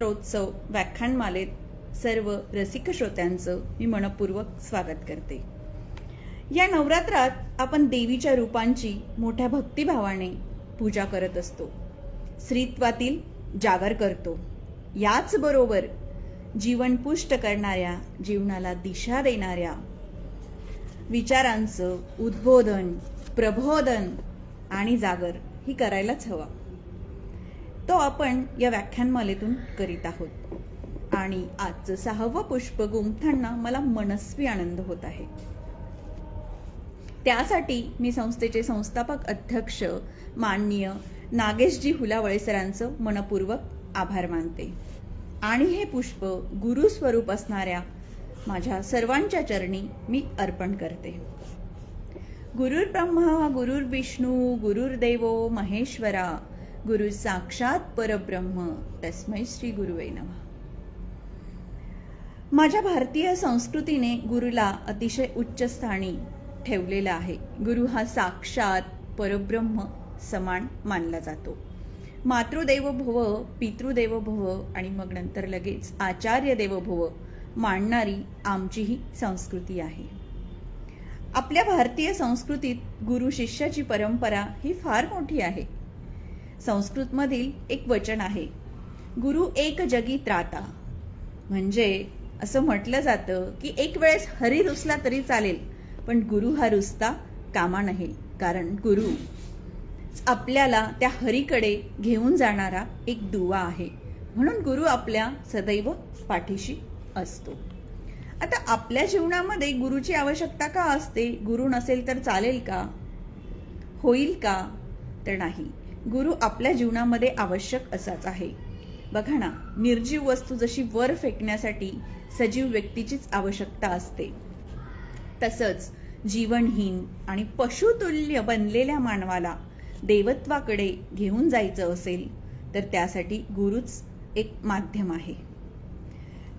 नवरात्रोत्सव व्याख्यानमालेत सर्व रसिक श्रोत्यांचं मी मनपूर्वक स्वागत करते। या नवरात्रात आपण देवीच्या रूपांची मोठ्या भक्तिभावाने पूजा करत असतो, स्त्रीत्वातील जागर करतो। याच बरोबर जीवन पुष्ट करणाऱ्या, जीवनाला दिशा देणाऱ्या विचारांचं उद्बोधन, प्रबोधन आणि जागर ही करायलाच हवा। तो आपण या व्याख्यानमालेतून करीत आहोत आणि आजचं 6वं पुष्प गुंफताना मला मनस्वी आनंद होत आहे। त्यासाठी मी संस्थेचे संस्थापक अध्यक्ष माननीय नागेशजी हुलावळे सरांचं मनपूर्वक आभार मानते आणि हे पुष्प गुरु स्वरूप असणाऱ्या माझ्या सर्वांच्या चरणी मी अर्पण करते। गुरुर् ब्रह्मा गुरुर्विष्णू गुरुर्देवो महेश्वरा गुरु साक्षात परब्रह्म तस्मै श्री गुरुवे नमः। माझ्या भारतीय संस्कृतीने गुरुला अतिशय उच्च स्थानी ठेवलेला आहे। गुरु हा साक्षात परब्रह्म समान मानला जातो। मातृदेवो भव, पितृदेवो भव आणि मग नंतर लगेच आचार्य देवो भव मानणारी आमची ही संस्कृती आहे। आपल्या भारतीय संस्कृतीत गुरु शिष्याची परंपरा ही फार मोठी आहे। संस्कृत मधील एक वचन आहे, गुरु एक जगी त्राता। म्हणजे असं म्हटलं जातं की एक वेळेस हरी रुसला तरी चालेल, पण गुरु हा रुसता कामा नये, कारण गुरु आपल्याला त्या हरीकडे घेऊन जाणारा एक दुवा आहे। म्हणून गुरु आपल्या सदैव पाठीशी असतो। आता आपल्या जीवनामध्ये गुरुची आवश्यकता का असते? गुरु नसेल तर चालेल का? होईल का? तर नाही, गुरु आपल्या जीवनामध्ये आवश्यक असाच आहे। बघा ना, निर्जीव वस्तू जशी वर फेकण्यासाठी सजीव व्यक्तीचीच आवश्यकता असते, तसंच जीवनहीन आणि पशुतुल्य बनलेल्या मानवाला देवत्वाकडे घेऊन जायचं असेल तर त्यासाठी गुरुच एक माध्यम आहे।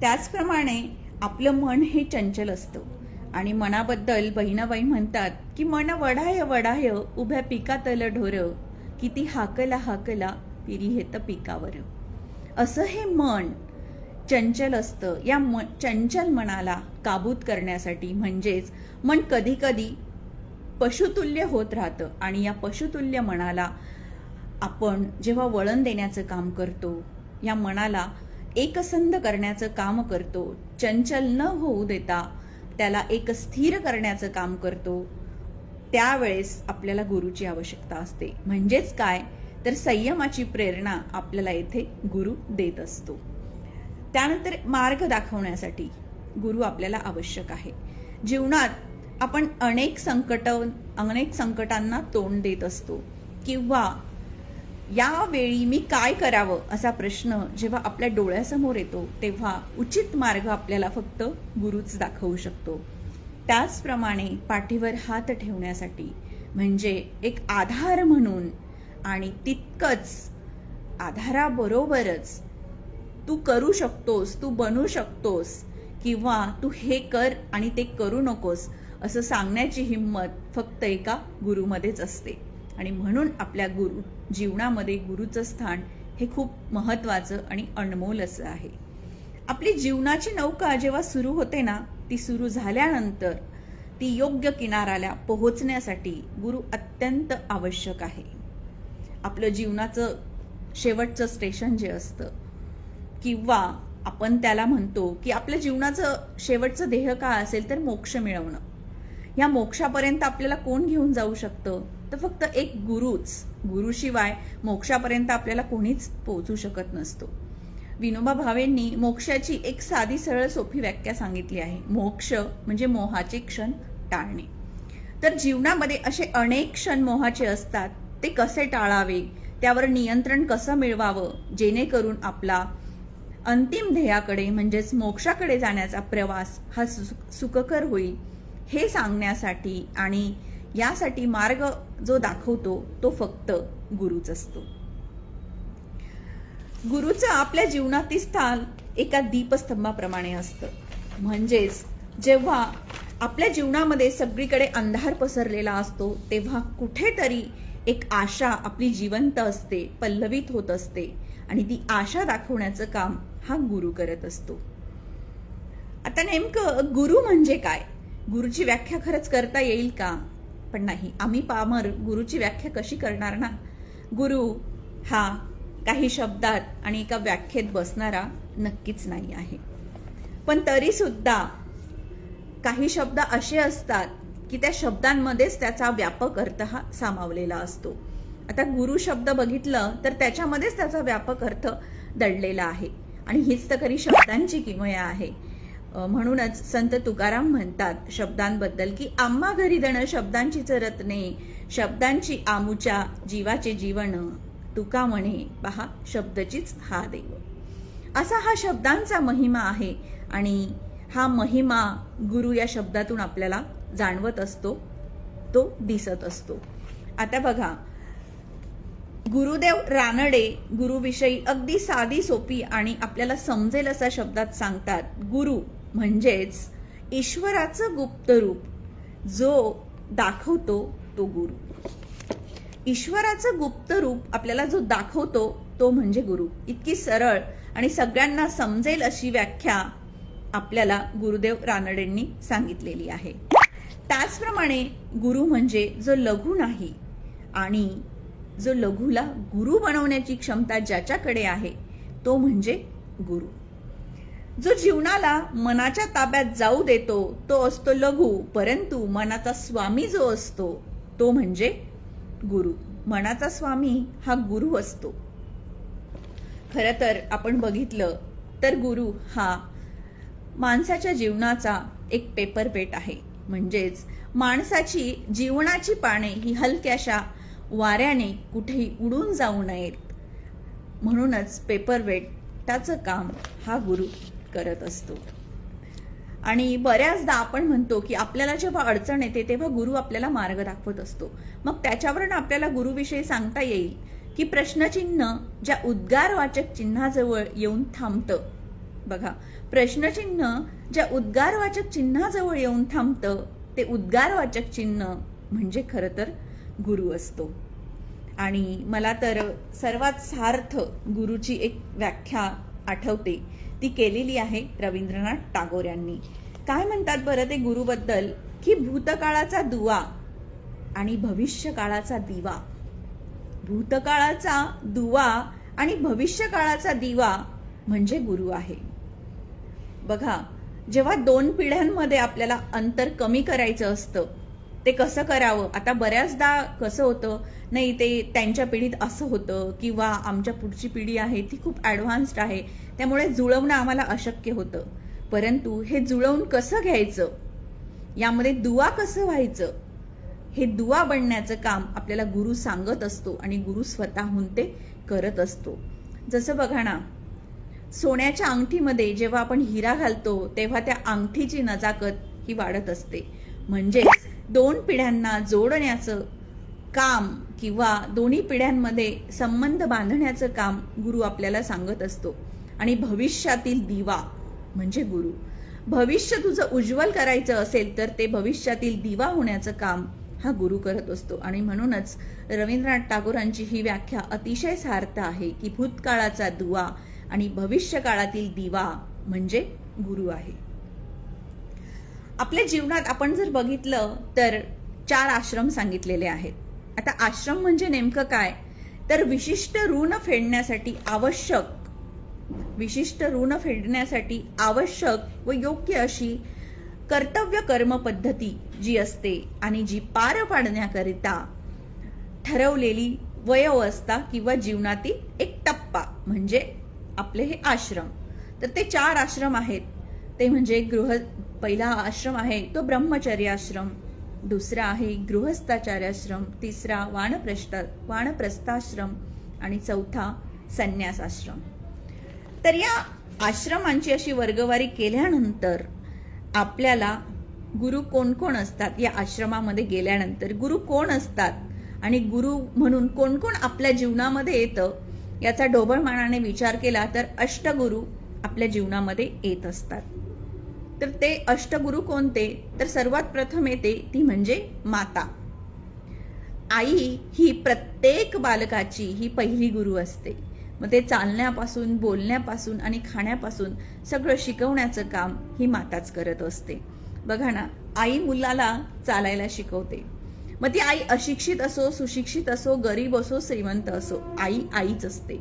त्याचप्रमाणे आपलं मन हे चंचल असतं आणि मनाबद्दल बहिणाबाई म्हणतात की मन वढाय वढाय उभ्या पिकातल ढोर, किती हाकला हाकला पिरी हेत पिकावर। असं हे मन चंचल असतं। या चंचल मनाला काबूत करण्यासाठी म्हणजेच मन कधी कधी पशुतुल्य होत राहतं आणि या पशुतुल्य मनाला आपण जेव्हा वळण देण्याचं काम करतो, या मनाला एकसंध करण्याचं काम करतो, चंचल न होऊ देता त्याला एक स्थिर करण्याचं काम करतो, त्यावेळेस आपल्याला गुरुची आवश्यकता असते। म्हणजेच काय तर संयमाची प्रेरणा आपल्याला येथे गुरु देत असतो। त्यानंतर मार्ग दाखवण्यासाठी गुरु आपल्याला आवश्यक आहे। जीवनात आपण अनेक संकटांना तोंड देत असतो किंवा यावेळी मी काय करावं असा प्रश्न जेव्हा आपल्या डोळ्यासमोर येतो, तेव्हा उचित मार्ग आपल्याला फक्त गुरुच दाखवू शकतो। त्याचप्रमाणे पाठीवर हात ठेवण्यासाठी म्हणजे एक आधार म्हणून आणि तितकंच आधाराबरोबरच तू करू शकतोस, तू बनू शकतोस किंवा तू हे कर आणि ते करू नकोस असं सांगण्याची हिंमत फक्त एका गुरुमध्येच असते। आणि म्हणून आपल्या जीवनामध्ये गुरुचं स्थान हे खूप महत्वाचं आणि अनमोल असं आहे। आपली जीवनाची नौका जेव्हा सुरू होते ना, ती सुरू झाल्यानंतर ती योग्य किनाऱ्याला पोहोचण्यासाठी गुरु अत्यंत आवश्यक आहे। आपलं जीवनाचं शेवटचं स्टेशन जे असतं किंवा आपण त्याला म्हणतो की आपल्या जीवनाचं शेवटचं ध्येय काय असेल तर मोक्ष मिळवणं। या मोक्षापर्यंत आपल्याला कोण घेऊन जाऊ शकतं? तर फक्त एक गुरुच। गुरुशिवाय मोक्षापर्यंत आपल्याला कोणीच पोहोचू शकत नसतो। विनोबा भावेंनी मोक्षाची एक साधी सरळ सोपी व्याख्या सांगितली आहे, मोक्ष म्हणजे मोहाचे क्षण टाळणे। तर जीवनामध्ये असे अनेक क्षण मोहाचे असतात, ते कसे टाळावे, त्यावर नियंत्रण कसं मिळवावं जेणेकरून आपला अंतिम ध्येयाकडे म्हणजेच मोक्षाकडे जाण्याचा प्रवास हा सुखकर होईल, हे सांगण्यासाठी आणि यासाठी मार्ग जो दाखवतो तो फक्त गुरुच असतो। गुरुचं आपल्या जीवनातील स्थान एका दीपस्तंभाप्रमाणे असतं। म्हणजेच जेव्हा आपल्या जीवनामध्ये सगळीकडे अंधार पसरलेला असतो, तेव्हा कुठेतरी एक आशा आपली जिवंत असते, पल्लवित होत असते आणि ती आशा दाखवण्याचं काम हा गुरु करत असतो. आता नेमकं गुरु म्हणजे काय? गुरुची व्याख्या खरंच करता येईल का? पण नाही, आम्ही पामर गुरुची व्याख्या कशी करणार ना. गुरु हा काही शब्दात आणि एका व्याख्येत बसणारा नक्कीच नाही आहे. पण तरी सुद्धा काही शब्द असे असतात की त्या शब्दांमध्येच त्याचा व्यापक अर्थ हा सामावलेला असतो. आता गुरु शब्द बघितलं तर त्याच्यामध्येच त्याचा व्यापक अर्थ दडलेला आहे आणि हीच तर खरी शब्दांची किमया आहे. म्हणूनच संत तुकाराम म्हणतात शब्दांबद्दल की आम्हा घरी दण शब्दांचीच रत्ने, शब्दांची आमुच्या जीवाचे जीवन, तुका म्हणे पहा शब्दचीच हा देव. असा हा शब्दांचा महिमा आहे आणि हा महिमा गुरु या शब्दातून आपल्याला जाणवत असतो, तो दिसत असतो. आता बघा, गुरुदेव रानडे गुरुविषयी अगदी साधी सोपी आणि आपल्याला समजेल अशा शब्दात सांगतात, गुरु म्हणजेच ईश्वराचं गुप्त रूप जो दाखवतो तो गुरु. ईश्वराचं गुप्त रूप आपल्याला जो दाखवतो तो म्हणजे गुरु. इतकी सरळ आणि सगळ्यांना समजेल अशी व्याख्या आपल्याला गुरुदेव रानडेंनी सांगितलेली आहे. त्याचप्रमाणे गुरु म्हणजे जो लघु नाही आणि जो लघुला गुरु बनवण्याची क्षमता ज्याच्याकडे आहे तो म्हणजे गुरु. जो जीवनाला मनाच्या ताब्यात जाऊ देतो तो असतो लघु, परंतु मनाचा स्वामी जो असतो तो म्हणजे गुरु. मनाचा स्वामी हा गुरु असतो. खरं तर आपण बघितलं तर गुरु हा माणसाच्या जीवनाचा एक पेपरवेट आहे. म्हणजेच माणसाची जीवनाची पाने ही हलक्याशा वाऱ्याने कुठेही उडून जाऊ नयेत म्हणूनच पेपरवेट त्याचं काम हा गुरु करत असतो. आणि बऱ्याचदा आपण म्हणतो की आपल्याला जेव्हा अडचण येते तेव्हा गुरु आपल्याला मार्ग दाखवत असतो. मग त्याच्यावरून आपल्याला गुरुविषयी सांगता येईल की प्रश्नचिन्ह ज्या उद्गारवाचक चिन्हाजवळ येऊन थांबतं. बघा, प्रश्नचिन्ह ज्या उद्गारवाचक चिन्हाजवळ येऊन थांबतं ते उद्गारवाचक चिन्ह म्हणजे खरं तर गुरु असतो. आणि मला तर सर्वात सार्थ गुरुची एक व्याख्या आठवते, ती केलेली आहे रवींद्रनाथ टागोर यांनी. काय म्हणतात बरं ते गुरुबद्दल की भूतकाळाचा दुवा आणि भविष्यकाळाचा दिवा. भूतकाळाचा दुवा आणि भविष्यकाळाचा दिवा म्हणजे गुरु आहे. बघा, जेव्हा दोन पिढ्यांमध्ये आपल्याला अंतर कमी करायचं असतं ते कसं करावं. आता बऱ्याचदा कसं होतं, नाही ते त्यांच्या पिढीत असं होतं किंवा आमच्या पुढची पिढी आहे ती खूप ॲडव्हान्स्ड आहे त्यामुळे जुळवणं आम्हाला अशक्य होतं. परंतु हे जुळवून कसं घ्यायचं, यामध्ये दुवा कसं व्हायचं, हे दुवा बनण्याचं काम आपल्याला गुरु सांगत असतो आणि गुरु स्वतःहून ते करत असतो. जसं बघा ना, सोन्याच्या अंगठीमध्ये जेव्हा आपण हिरा घालतो तेव्हा त्या अंगठीची नजाकत ही वाढत असते. म्हणजेच दोन पिढ्यांना जोडण्याचं काम किंवा दोन्ही पिढ्यांमध्ये संबंध बांधण्याचं काम गुरु आपल्याला सांगत असतो. आणि भविष्यातील दिवा म्हणजे गुरु. भविष्य तुझं उज्ज्वल करायचं असेल तर ते भविष्यातील दिवा होण्याचं काम हा गुरु करत असतो. आणि म्हणूनच रवींद्रनाथ टागोरांची ही व्याख्या अतिशय सार्थ आहे की भूतकाळाचा दुवा आणि भविष्यकाळातील दिवा म्हणजे गुरु आहे. आपल्या जीवनात आपण जर बघितलं तर 4 आश्रम सांगितलेले आहेत. आता आश्रम म्हणजे नेमकं काय, तर विशिष्ट ऋण फेडण्यासाठी आवश्यक व योग्य अशी कर्तव्य कर्म पद्धती जी असते आणि जी पार पाडण्याकरिता ठरवलेली वयोवस्था किंवा जीवनातील एक टप्पा म्हणजे आपले हे आश्रम. तर ते 4 आश्रम आहेत. ते म्हणजे पहिला आश्रम आहे तो ब्रह्मचर्य आश्रम, दुसरा आहे गृहस्थाचार्याश्रम, तिसरा वानप्रस्थाश्रम आणि चौथा संन्यास आश्रम. तर या आश्रमांची अशी वर्गवारी केल्यानंतर आपल्याला गुरु कोण कोण असतात, या आश्रमामध्ये गेल्यानंतर गुरु कोण असतात आणि गुरु म्हणून कोण कोण आपल्या जीवनामध्ये येतं याचा ढोबळमानाने विचार केला तर अष्टगुरु आपल्या जीवनामध्ये येत असतात. तर ते अष्टगुरु कोणते, तर सर्वात प्रथम येते ती म्हणजे माता. आई ही प्रत्येक बालकाची ही पहिली गुरु असते. मग ते चालण्यापासून, बोलण्यापासून आणि खाण्यापासून सगळं शिकवण्याचं काम ही माताच करत असते. बघा ना, आई मुलाला चालायला शिकवते. मग ती आई अशिक्षित असो, सुशिक्षित असो, गरीब असो, श्रीमंत असो, आई आईच असते.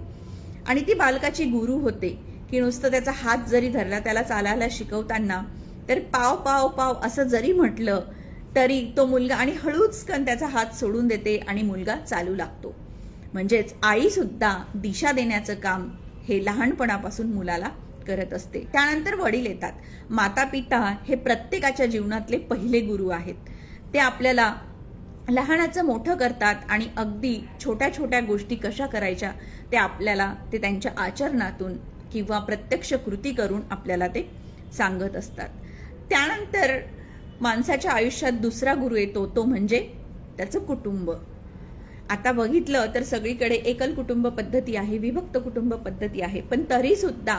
आणि ती बालकाची गुरु होते की नुसतं त्याचा हात जरी धरला त्याला चालायला शिकवताना, तर पाव पाव पाव असं जरी म्हटलं तरी तो मुलगा आणि हळूच त्याचा हात सोडून देते आणि मुलगा चालू लागतो. म्हणजेच आई सुद्धा दिशा देण्याचं काम हे लहानपणापासून मुलाला करत असते. त्यानंतर वडील येतात. माता पिता हे प्रत्येकाच्या जीवनातले पहिले गुरु आहेत. ते आपल्याला लहानाचं मोठं करतात आणि अगदी छोट्या छोट्या गोष्टी कशा करायच्या ते आपल्याला ते त्यांच्या आचरणातून किंवा प्रत्यक्ष कृती करून आपल्याला ते सांगत असतात. त्यानंतर माणसाच्या आयुष्यात दुसरा गुरु येतो, तो म्हणजे त्याचं कुटुंब. आता बघितलं तर सगळीकडे एकल कुटुंब पद्धती आहे, विभक्त कुटुंब पद्धती आहे, पण तरी सुद्धा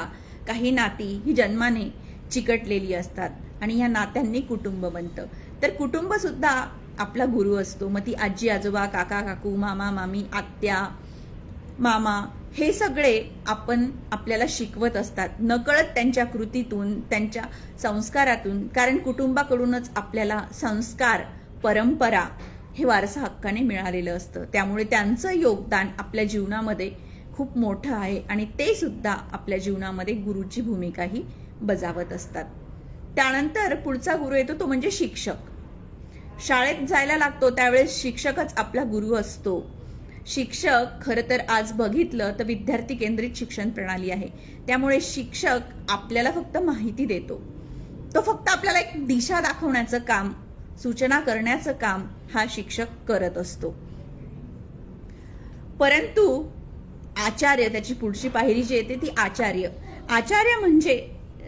काही नाती ही जन्माने चिकटलेली असतात आणि या नात्यांनी कुटुंब बनतं. तर कुटुंब सुद्धा आपला गुरु असतो. मग ती आजी आजोबा, काका काकू, मामा मामी, आत्या मामा हे सगळे आपल्याला शिकवत असतात, नकळत त्यांच्या कृतीतून, त्यांच्या संस्कारातून. कारण कुटुंबाकडूनच आपल्याला संस्कार, परंपरा हे वारसा हक्काने मिळालेलं असतं. त्यामुळे त्यांचं योगदान आपल्या जीवनामध्ये खूप मोठं आहे आणि ते सुद्धा आपल्या जीवनामध्ये गुरुची भूमिकाही बजावत असतात. त्यानंतर पुढचा गुरु येतो, तो म्हणजे शिक्षक. शाळेत जायला लागतो त्यावेळेस शिक्षकच आपला गुरु असतो. शिक्षक खरं तर आज बघितलं तर विद्यार्थी केंद्रित शिक्षण प्रणाली आहे. त्यामुळे शिक्षक आपल्याला फक्त माहिती देतो, तो फक्त आपल्याला एक दिशा दाखवण्याचं काम, सूचना करण्याचं काम हा शिक्षक करत असतो. परंतु आचार्य, त्याची पुढची पायरी जी येते ती आचार्य. आचार्य म्हणजे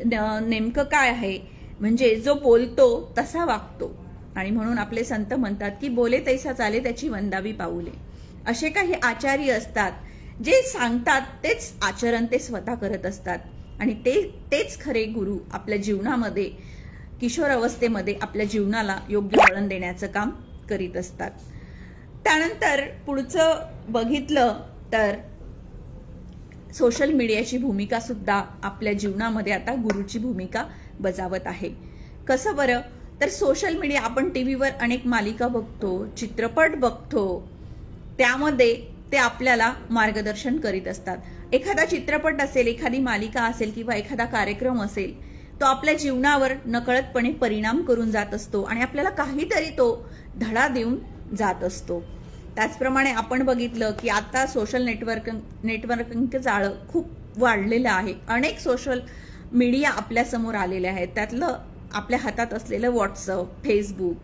नेमकं काय आहे, म्हणजे जो बोलतो तसा वागतो. आणि म्हणून आपले संत म्हणतात की बोले तैसा चाले त्याची वंदावी पाऊले. असे काही आचार्य असतात जे सांगतात तेच आचरण ते स्वतः करत असतात आणि तेच खरे गुरु आपल्या जीवनामध्ये, किशोर अवस्थेमध्ये आपल्या जीवनाला योग्य वळण देण्याचं काम करीत असतात. त्यानंतर पुढचं बघितलं तर सोशल मीडियाची भूमिका सुद्धा आपल्या जीवनामध्ये आता गुरुची भूमिका बजावत आहे. कसं बरं, तर सोशल मीडिया, आपण टीव्हीवर अनेक मालिका बघतो, चित्रपट बघतो, त्यामध्ये ते आपल्याला मार्गदर्शन करीत असतात. एखादा चित्रपट असेल, एखादी मालिका असेल किंवा एखादा कार्यक्रम असेल, तो आपल्या जीवनावर नकळतपणे परिणाम करून जात असतो आणि आपल्याला काहीतरी तो धडा देऊन जात असतो. त्याचप्रमाणे आपण बघितलं की आता सोशल नेटवर्किंग जाळं खूप वाढलेलं आहे. अनेक सोशल मीडिया आपल्यासमोर आलेले आहेत. त्यातलं आपल्या हातात असलेलं व्हॉट्सअप, फेसबुक.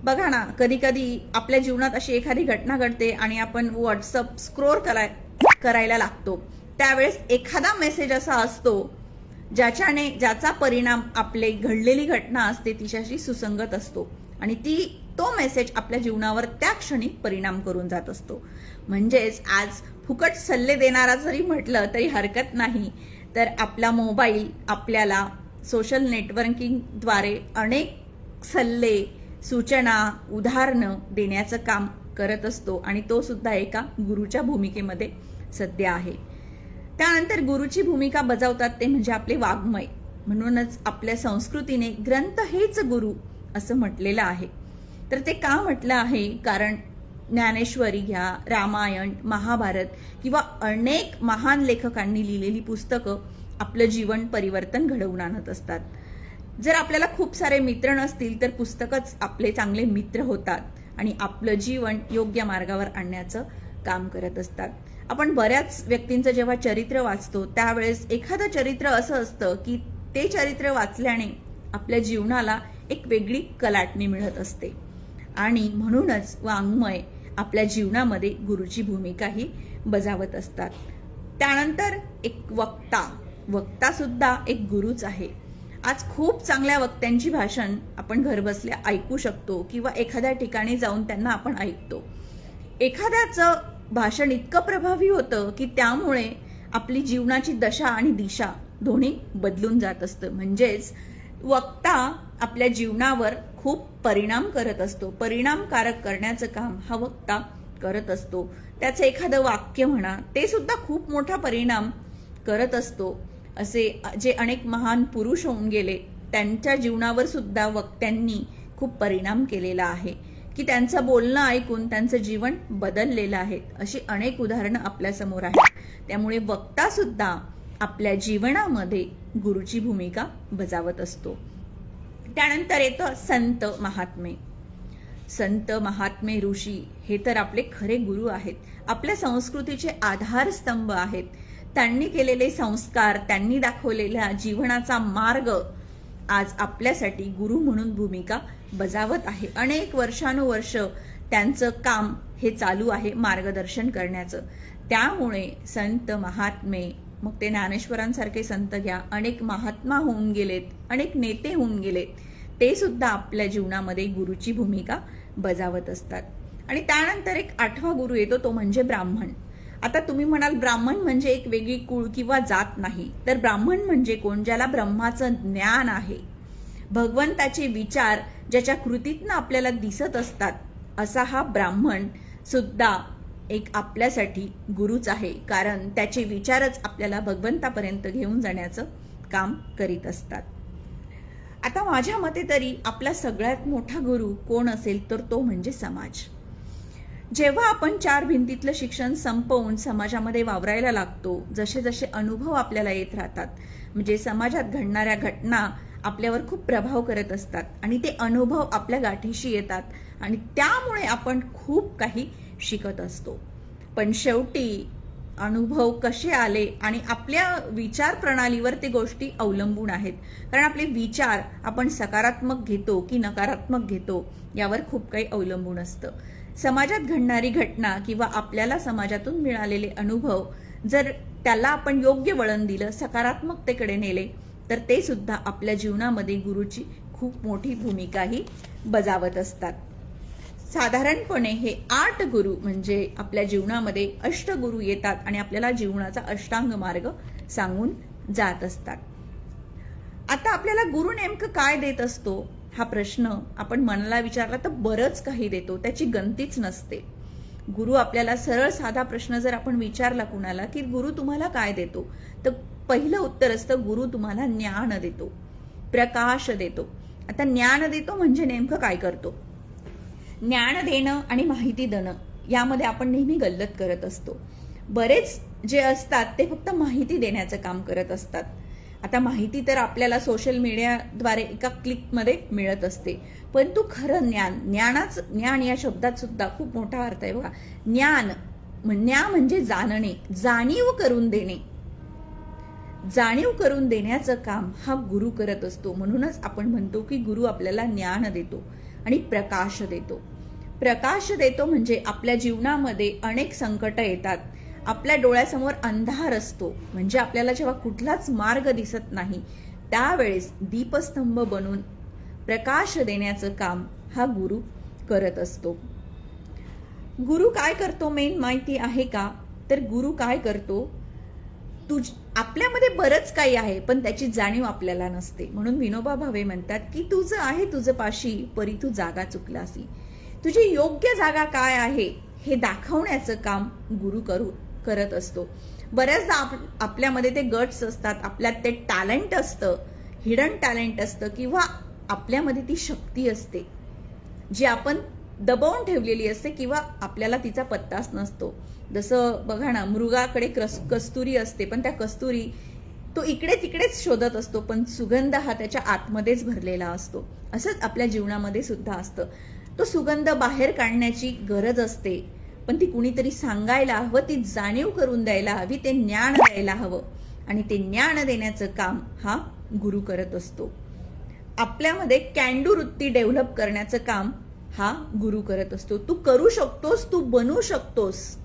बघा ना, कधी कधी आपल्या जीवनात अशी एखादी घटना घडते आणि आपण व्हॉट्सअप स्क्रोल करायला लागतो. त्यावेळेस एखादा मेसेज असा असतो ज्याचा परिणाम आपली घडलेली घटना असते तिच्याशी सुसंगत असतो आणि तो मेसेज आपल्या जीवनावर त्या क्षणी परिणाम करून जात असतो. म्हणजेच आज फुकट सल्ले देणारा जरी म्हटलं तरी हरकत नाही, तर आपला मोबाईल आपल्याला सोशल नेटवर्किंगद्वारे अनेक सल्ले, सूचना, उदाहरणं देण्याचं काम करत असतो आणि तो सुद्धा एका गुरुच्या भूमिकेमध्ये सध्या आहे. त्यानंतर गुरुची भूमिका बजावतात ते म्हणजे आपले वाङ्मय. म्हणूनच आपल्या संस्कृतीने ग्रंथ हेच गुरु असं म्हटलेलं आहे. तर ते का म्हटलं आहे, कारण ज्ञानेश्वरी घ्या, रामायण, महाभारत किंवा अनेक महान लेखकांनी लिहिलेली पुस्तकं आपलं जीवन परिवर्तन घडवून आणत असतात. जर आपल्याला खूप सारे मित्र नसतील तर पुस्तकच आपले चांगले मित्र होतात आणि आपलं जीवन योग्य मार्गावर आणण्याचं काम करत असतात. आपण बऱ्याच व्यक्तींचं जेव्हा चरित्र वाचतो त्यावेळेस एखादं चरित्र असं असतं की ते चरित्र वाचल्याने आपल्या जीवनाला एक वेगळी कलाटणी मिळत असते आणि म्हणूनच वाङ्मय आपल्या जीवनामध्ये गुरुची भूमिकाही बजावत असतात. त्यानंतर एक वक्ता सुद्धा एक गुरुच आहे. आज खूप चांगल्या वक्त्यांची भाषण आपण घरबसल्या ऐकू शकतो किंवा एखाद्या ठिकाणी जाऊन त्यांना आपण ऐकतो. एखाद्याचं भाषण इतकं प्रभावी होतं की त्यामुळे आपली जीवनाची दशा आणि दिशा दोन्ही बदलून जात असतं. म्हणजेच वक्ता आपल्या जीवनावर खूप परिणाम करत असतो. परिणामकारक करण्याचं काम हा वक्ता करत असतो. त्याचं एखादं वाक्य म्हणा, ते सुद्धा खूप मोठा परिणाम करत असतो. असे जे अनेक महान पुरुष होऊन गेले, त्यांच्या जीवनावर सुद्धा वक्त्यांनी खूप परिणाम केलेला आहे, की त्यांचं बोलणं ऐकून त्यांचं जीवन बदललेलं आहे. अशी अनेक उदाहरणं आपल्यासमोर आहेत. त्यामुळे वक्ता सुद्धा आपल्या जीवनामध्ये गुरुची भूमिका बजावत असतो. त्यानंतर येतं संत महात्मे. संत महात्मे ऋषी हे तर आपले खरे गुरु आहेत, आपल्या संस्कृतीचे आधारस्तंभ आहेत. त्यांनी केलेले संस्कार, त्यांनी दाखवलेला जीवनाचा मार्ग आज आपल्यासाठी गुरु म्हणून भूमिका बजावत आहे. अनेक वर्षानुवर्ष त्यांचं काम हे चालू आहे मार्गदर्शन करण्याचं. त्यामुळे संत महात्मे, मग ते ज्ञानेश्वरांसारखे संत घ्या, अनेक महात्मा होऊन गेलेत, अनेक नेते होऊन गेलेत, ते सुद्धा आपल्या जीवनामध्ये गुरुची भूमिका बजावत असतात. आणि त्यानंतर एक 8वा गुरु येतो, तो म्हणजे ब्राह्मण. आता तुम्ही म्हणाल ब्राह्मण म्हणजे एक वेगळी कुळ किंवा जात नाही, तर ब्राह्मण म्हणजे कोण? ज्याला ब्रह्माचं ज्ञान आहे, भगवंताचे विचार ज्याच्या कृतीतनं आपल्याला दिसत असतात, असा हा ब्राह्मण सुद्धा एक आपल्यासाठी गुरुच आहे. कारण त्याचे विचारच आपल्याला भगवंतापर्यंत घेऊन जाण्याचं काम करीत असतात. आता माझ्या मते तरी आपला सगळ्यात मोठा गुरु कोण असेल तर तो म्हणजे समाज. जेव्हा आपण 4 भिंतीतलं शिक्षण संपवून समाजामध्ये वावरायला लागतो, जसे जसे अनुभव आपल्याला येत राहतात, म्हणजे समाजात घडणाऱ्या घटना आपल्यावर खूप प्रभाव करत असतात आणि ते अनुभव आपल्या गाठीशी येतात आणि त्यामुळे आपण खूप काही शिकत असतो. पण शेवटी अनुभव कसे आले आणि आपल्या विचार प्रणालीवर ते गोष्टी अवलंबून आहेत. कारण आपले विचार आपण सकारात्मक घेतो की नकारात्मक घेतो यावर खूप काही अवलंबून असतं. समाजात घडणारी घटना किंवा आपल्याला समाजातून मिळालेले अनुभव जर त्याला आपण योग्य वळण दिलं, सकारात्मकतेकडे नेले, तर ते सुद्धा आपल्या जीवनामध्ये गुरुची खूप मोठी भूमिकाही बजावत असतात. साधारणपणे हे 8 गुरु म्हणजे आपल्या जीवनामध्ये अष्टगुरु येतात आणि आपल्याला जीवनाचा अष्टांग मार्ग सांगून जात असतात. आता आपल्याला गुरु नेमकं काय देत असतो हा प्रश्न आपण मनाला विचारला तर बरंच काही देतो, त्याची गंतीच नसते. गुरु आपल्याला सरळ साधा प्रश्न जर आपण विचारला कुणाला की गुरु तुम्हाला काय देतो, तर पहिलं उत्तर असतं गुरु तुम्हाला ज्ञान देतो, प्रकाश देतो. आता ज्ञान देतो म्हणजे नेमकं काय करतो? ज्ञान देणं आणि माहिती देणं यामध्ये आपण नेहमी गल्लत करत असतो. बरेच जे असतात ते फक्त माहिती देण्याचं काम करत असतात. आता माहिती तर आपल्याला सोशल मीडियाद्वारे एका क्लिकमध्ये मिळत असते, परंतु खरं ज्ञान या शब्दात सुद्धा खूप मोठा अर्थ आहे बघा. ज्ञान म्हणजे जाणणे, जाणीव करून देणे. जाणीव करून देण्याचं काम हा गुरु करत असतो. म्हणूनच आपण म्हणतो की गुरु आपल्याला ज्ञान देतो आणि प्रकाश देतो. प्रकाश देतो म्हणजे आपल्या जीवनामध्ये अनेक संकट येतात, आपल्या डोळ्यासमोर अंधार असतो, म्हणजे आपल्याला जेव्हा कुठलाच मार्ग दिसत नाही त्यावेळेस दीपस्तंभ बनून प्रकाश देण्याचं काम हा गुरु करत असतो. गुरु काय करतो मेन माहिती आहे का? तर गुरु काय करतो, आपल्यामध्ये बरंच काही आहे पण त्याची जाणीव आपल्याला नसते. म्हणून विनोबा भावे म्हणतात की तुझं आहे तुझं पाशी, परी तू जागा चुकलासी. तुझी योग्य जागा काय आहे हे दाखवण्याचं काम गुरु करत असतो. बऱ्याचदा आपल्यामध्ये ते गट्स असतात, आपल्यात ते टॅलेंट असतं, हिडन टॅलेंट असतं, किंवा आपल्यामध्ये ती शक्ती असते जी आपण दबवून ठेवलेली असते किंवा आपल्याला तिचा पत्ताच नसतो. जसं बघा ना, मृगाकडे कस्तुरी असते पण त्या कस्तुरी तो इकडे तिकडेच शोधत असतो, पण सुगंध हा त्याच्या आतमध्येच भरलेला असतो. असंच आपल्या जीवनामध्ये सुद्धा असतं. तो सुगंध बाहेर काढण्याची गरज असते, पण ती कुणीतरी सांगायला हवं, ती जाणीव करून द्यायला हवी, ते ज्ञान द्यायला हवं आणि ते ज्ञान देण्याचं काम हा गुरु करत असतो. आपल्यामध्ये कॅन्डू वृत्ती डेव्हलप करण्याचं काम हा गुरु करत असतो. तू करू शकतोस, तू बनू शकतोस,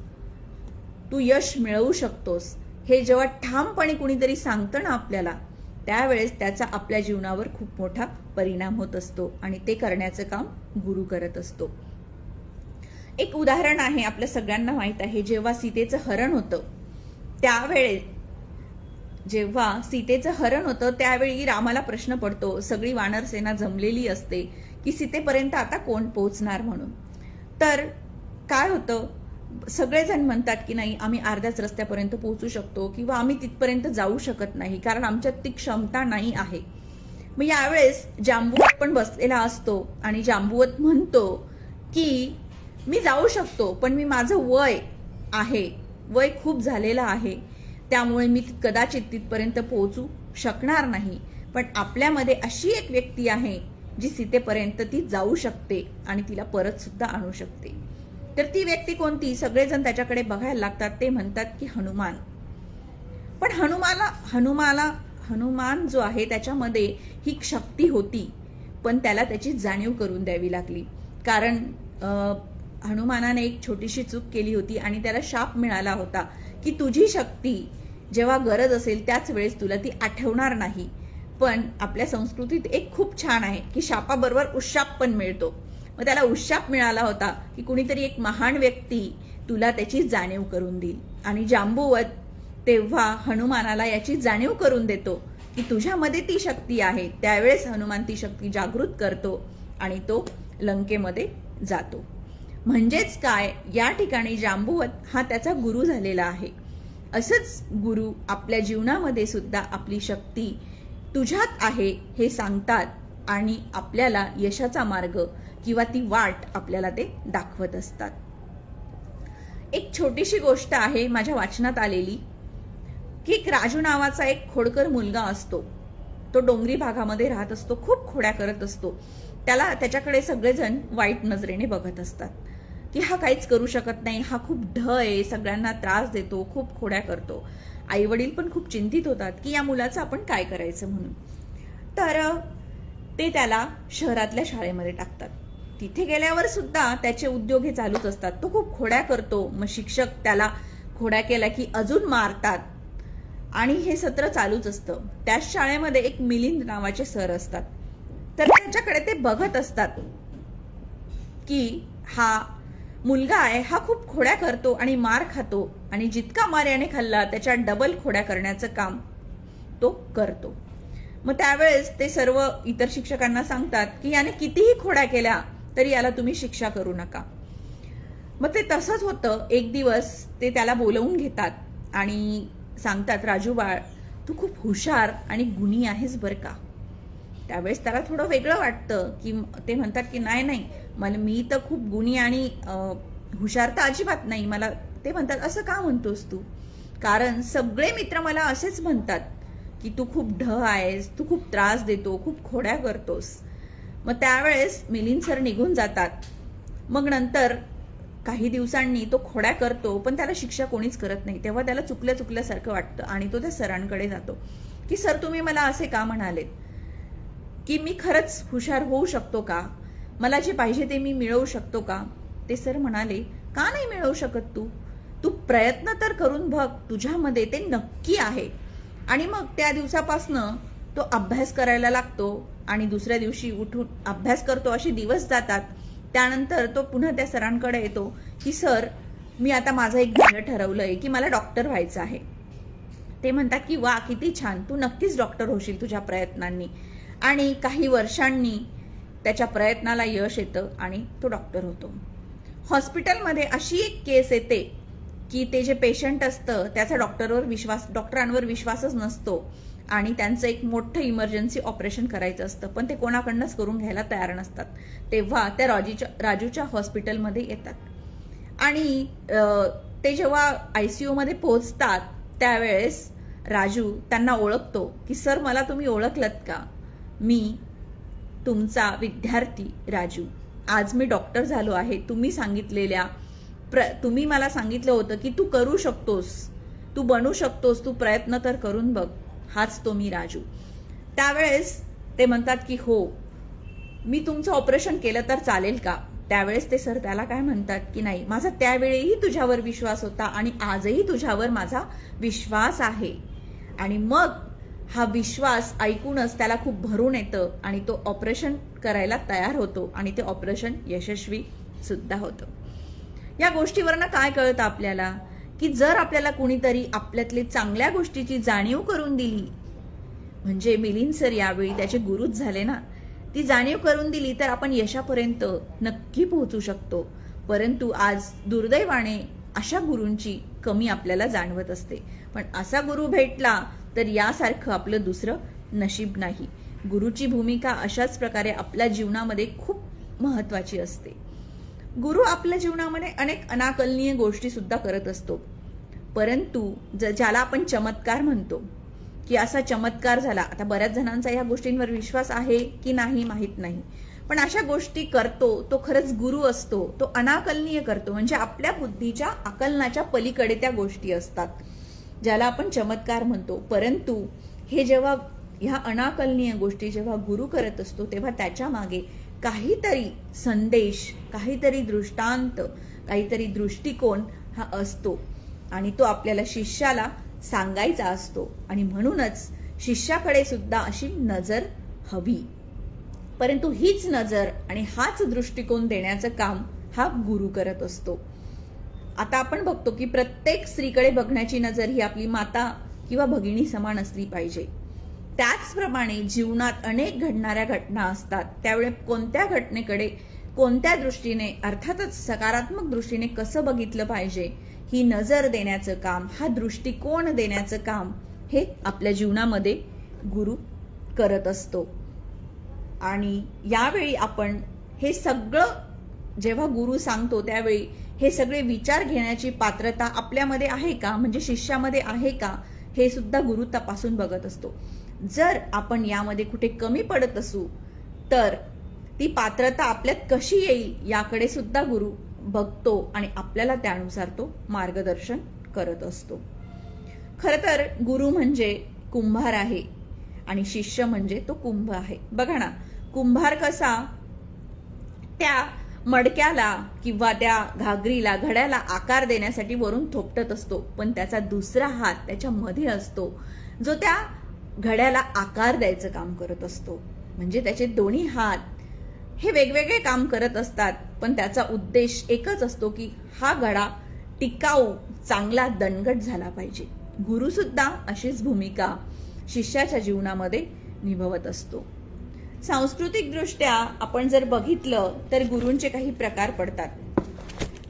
तू यश मिळवू शकतोस, हे जेव्हा ठामपणे कुणीतरी सांगतं ना आपल्याला, त्यावेळेस त्याचा आपल्या जीवनावर खूप मोठा परिणाम होत असतो आणि ते करण्याचं काम गुरु करत असतो. एक उदाहरण आहे, आपल्या सगळ्यांना माहित आहे, जेव्हा सीतेचं हरण होतं त्यावेळी रामाला प्रश्न पडतो, सगळी वानर सेना जमलेली असते की सीतेपर्यंत आता कोण पोहोचणार म्हणून. तर काय होतं, सगळेजण म्हणतात की नाही, आम्ही अर्ध्याच रस्त्यापर्यंत पोहोचू शकतो किंवा आम्ही तिथपर्यंत जाऊ शकत नाही कारण आमच्यात ती क्षमता नाही आहे. मग यावेळेस जांबुवत पण बसलेला असतो आणि जांबुवत म्हणतो की मी जाऊ शकतो, पण माझं वय खूप झालेलं आहे, त्यामुळे मी कदाचित तिथपर्यंत पोहोचू शकणार नाही. पण आपल्यामध्ये अशी एक व्यक्ती आहे जी सीतेपर्यंत ती जाऊ शकते आणि तिला परत सुद्धा आणू शकते. तर ती व्यक्ती कोणती? सगळेजण त्याच्याकडे बघायला लागतात. ते म्हणतात की हनुमान. पण हनुमान जो आहे त्याच्यामध्ये ही शक्ती होती, पण त्याला त्याची जाणीव करून द्यावी लागली. कारण हनुमानाने एक छोटीशी चूक केली होती आणि त्याला शाप मिळाला होता की तुझी शक्ती जेव्हा गरज असेल त्याच वेळेस तुला ती आठवणार नाही. पण आपल्या संस्कृतीत एक खूप छान आहे की शापाबरोबर उशाप पण मिळतो. मग त्याला उशाप मिळाला होता की कुणीतरी एक महान व्यक्ती तुला त्याची जाणीव करून देईल. आणि जांबुवत तेव्हा हनुमानाला याची जाणीव करून देतो की तुझ्यामध्ये ती शक्ती आहे. त्यावेळेस हनुमान ती शक्ती जागृत करतो आणि तो लंकेमध्ये जातो. म्हणजेच काय, या ठिकाणी जांबुवत हा त्याचा गुरु झालेला आहे. असंच गुरु आपल्या जीवनामध्ये सुद्धा आपली शक्ती तुझ्यात आहे हे सांगतात आणि आपल्याला यशाचा मार्ग किंवा ती वाट आपल्याला ते दाखवत असतात. एक छोटीशी गोष्ट आहे माझ्या वाचनात आलेली की एक राजू नावाचा एक खोडकर मुलगा असतो. तो डोंगरी भागामध्ये राहत असतो, खूप खोड्या करत असतो. त्याच्याकडे सगळेजण वाईट नजरेने बघत असतात की हा काहीच करू शकत नाही, हा खूप ढ आहे, सगळ्यांना त्रास देतो, खूप खोड्या करतो. आई वडील पण खूप चिंतित होतात की या मुलाचं आपण काय करायचं म्हणून. तर ते त्याला शहरातल्या शाळेमध्ये टाकतात. तिथे गेल्यावर सुद्धा त्याचे उद्योग हे चालूच असतात. तो खूप खोड्या करतो. मग शिक्षक त्याला खोड्या केल्या की अजून मारतात आणि हे सत्र चालूच असतं. त्याच शाळेमध्ये एक मिलिंद नावाचे सर असतात. तर त्याच्याकडे ते बघत असतात की हा मुलगा आहे, हा खूप खोड्या करतो आणि मार खातो आणि जितका मार याने खाल्ला त्याच्या डबल खोड्या करण्याचं काम तो करतो. मग त्यावेळेस ते सर्व इतर शिक्षकांना सांगतात की याने कितीही खोड्या केल्या तरी याला तुम्ही शिक्षा करू नका. मग ते तसंच होतं. एक दिवस ते त्याला बोलवून घेतात आणि सांगतात, राजू बाळ, तू खूप हुशार आणि गुणी आहेस बरं का. त्यावेळेस त्याला थोडं वेगळं वाटतं की ते म्हणतात की नाही, मी तर खूप गुणी आणि हुशार तर अजिबात नाही. मला ते म्हणतात, असं का म्हणतोस तू? कारण सगळे मित्र मला असेच म्हणतात की तू खूप ढ आहेस, तू खूप त्रास देतो, खूप खोड्या करतोस. मग त्यावेळेस मिलिंद सर निघून जातात. मग नंतर काही दिवसांनी तो खोड्या करतो, पण त्याला शिक्षा कोणीच करत नाही. तेव्हा त्याला चुकल्यासारखं वाटतं आणि तो त्या सरांकडे जातो की सर, तुम्ही मला असे का म्हणालेत की मी खरंच हुशार होऊ शकतो का? मला जे पाहिजे ते मी मिळवू शकतो का? ते सर म्हणाले, का नाही मिळवू शकत तू प्रयत्न तर करून बघ, तुझ्यामध्ये ते नक्की आहे. आणि मग त्या दिवसापासनं तो अभ्यास करायला लागतो आणि दुसऱ्या दिवशी उठून अभ्यास करतो. असे दिवस जातात. त्यानंतर तो पुन्हा त्या सरांकडे येतो की सर, मी आता माझं एक ध्येय ठरवलंय की मला डॉक्टर व्हायचं आहे. ते म्हणतात की वा, किती छान, तू नक्कीच डॉक्टर होशील तुझ्या प्रयत्नांनी. आणि काही वर्षांनी त्याच्या प्रयत्नाला यश येतं आणि तो डॉक्टर होतो. हॉस्पिटलमध्ये अशी एक केस येते की ते जे पेशंट असतं त्याचा डॉक्टरांवर विश्वासच नसतो आणि त्यांचं एक मोठं इमर्जन्सी ऑपरेशन करायचं असतं, पण ते कोणाकडनंच करून घ्यायला तयार नसतात. तेव्हा त्या राजूच्या हॉस्पिटलमध्ये येतात आणि ते जेव्हा ICU मध्ये पोहोचतात त्यावेळेस राजू त्यांना ओळखतो की सर, मला तुम्ही ओळखलत का? मी तुमचा विद्यार्थी राजू. आज मी डॉक्टर झालो आहे. तुम्ही मला सांगितलं होतं की तू करू शकतोस, तू बनू शकतोस, तू प्रयत्न तर करून बघ. हाच तो मी राजू. त्यावेळेस ते म्हणतात की हो, मी तुमचं ऑपरेशन केलं तर चालेल का? त्यावेळेस ते सर त्याला काय म्हणतात की नाही, माझा त्यावेळीही तुझ्यावर विश्वास होता आणि आजही तुझ्यावर माझा विश्वास आहे. आणि मग हा विश्वास ऐकूनच त्याला खूप भरून येतं आणि तो ऑपरेशन करायला तयार होतो आणि ते ऑपरेशन यशस्वी सुद्धा होतं. या गोष्टीवरनं काय कळतं आपल्याला की जर आपल्याला कुणीतरी आपल्यातली चांगल्या गोष्टीची जाणीव करून दिली, म्हणजे मिलिंद सर यावेळी त्याचे गुरुच झाले ना, ती जाणीव करून दिली तर आपण यशापर्यंत नक्की पोहोचू शकतो. परंतु आज दुर्दैवाने अशा गुरूंची कमी आपल्याला जाणवत असते. पण असा गुरु भेटला तर यासारखं आपलं दुसरं नशीब नाही. गुरुची भूमिका अशाच प्रकारे आपल्या जीवनामध्ये खूप महत्वाची असते. गुरु आपल्या जीवनामध्ये अनेक अनाकलनीय गोष्टी सुद्धा करत असतो. परंतु ज्याला आपण चमत्कार म्हणतो की असा चमत्कार झाला, आता बऱ्याच जणांचा या गोष्टींवर विश्वास आहे की नाही माहीत नाही, पण अशा गोष्टी करतो तो खरंच गुरु असतो. तो अनाकलनीय करतो, म्हणजे आपल्या बुद्धीच्या आकलनाच्या पलीकडे त्या गोष्टी असतात, ज्याला आपण चमत्कार म्हणतो. परंतु हे जेव्हा ह्या अनाकलनीय गोष्टी जेव्हा गुरु करत असतो तेव्हा त्याच्या मागे काहीतरी संदेश, काहीतरी दृष्टांत, काहीतरी दृष्टिकोन हा असतो आणि तो आपल्याला शिष्याला सांगायचा असतो. आणि म्हणूनच शिष्याकडे सुद्धा अशी नजर हवी. परंतु हीच नजर आणि हाच दृष्टिकोन देण्याचं काम हा गुरु करत असतो. आता आपण बघतो की प्रत्येक स्त्रीकडे बघण्याची नजर ही आपली माता किंवा भगिनी समान असली पाहिजे. त्याचप्रमाणे जीवनात अनेक घडणाऱ्या घटना असतात, त्यावेळी कोणत्या घटनेकडे कोणत्या दृष्टीने, अर्थातच सकारात्मक दृष्टीने कसं बघितलं पाहिजे, ही नजर देण्याचं काम, हा दृष्टिकोन देण्याचं काम हे आपल्या जीवनामध्ये गुरु करत असतो. आणि यावेळी आपण हे सगळं जेव्हा गुरु सांगतो त्यावेळी हे सगळे विचार घेण्याची पात्रता आपल्यामध्ये आहे का, म्हणजे शिष्यामध्ये आहे का, हे सुद्धा गुरु तपासून बघत असतो. जर आपण यामध्ये कुठे कमी पडत असू तर ती पात्रता आपल्यात कशी येईल याकडे सुद्धा गुरु बघतो आणि आपल्याला त्यानुसार तो मार्गदर्शन करत असतो. खरं तर गुरु म्हणजे कुंभार आहे आणि शिष्य म्हणजे तो कुंभ आहे. बघा ना, कुंभार कसा त्या मडक्याला किंवा त्या घागरीला, घड्याला आकार देण्यासाठी वरून थोपटत असतो, पण त्याचा दुसरा हात त्याच्या मध्ये असतो जो त्या घड्याला आकार द्यायचं काम करत असतो. म्हणजे त्याचे दोन्ही हात हे वेगवेगळे काम करत असतात, पण त्याचा उद्देश एकच असतो की हा घडा टिकाऊ, चांगला, दणकट झाला पाहिजे. गुरु सुद्धा अशीच भूमिका शिष्याच्या जीवनामध्ये निभवत असतो. सांस्कृतिक दृष्ट्या आपण जर बघितलं तर गुरूंचे काही प्रकार पडतात.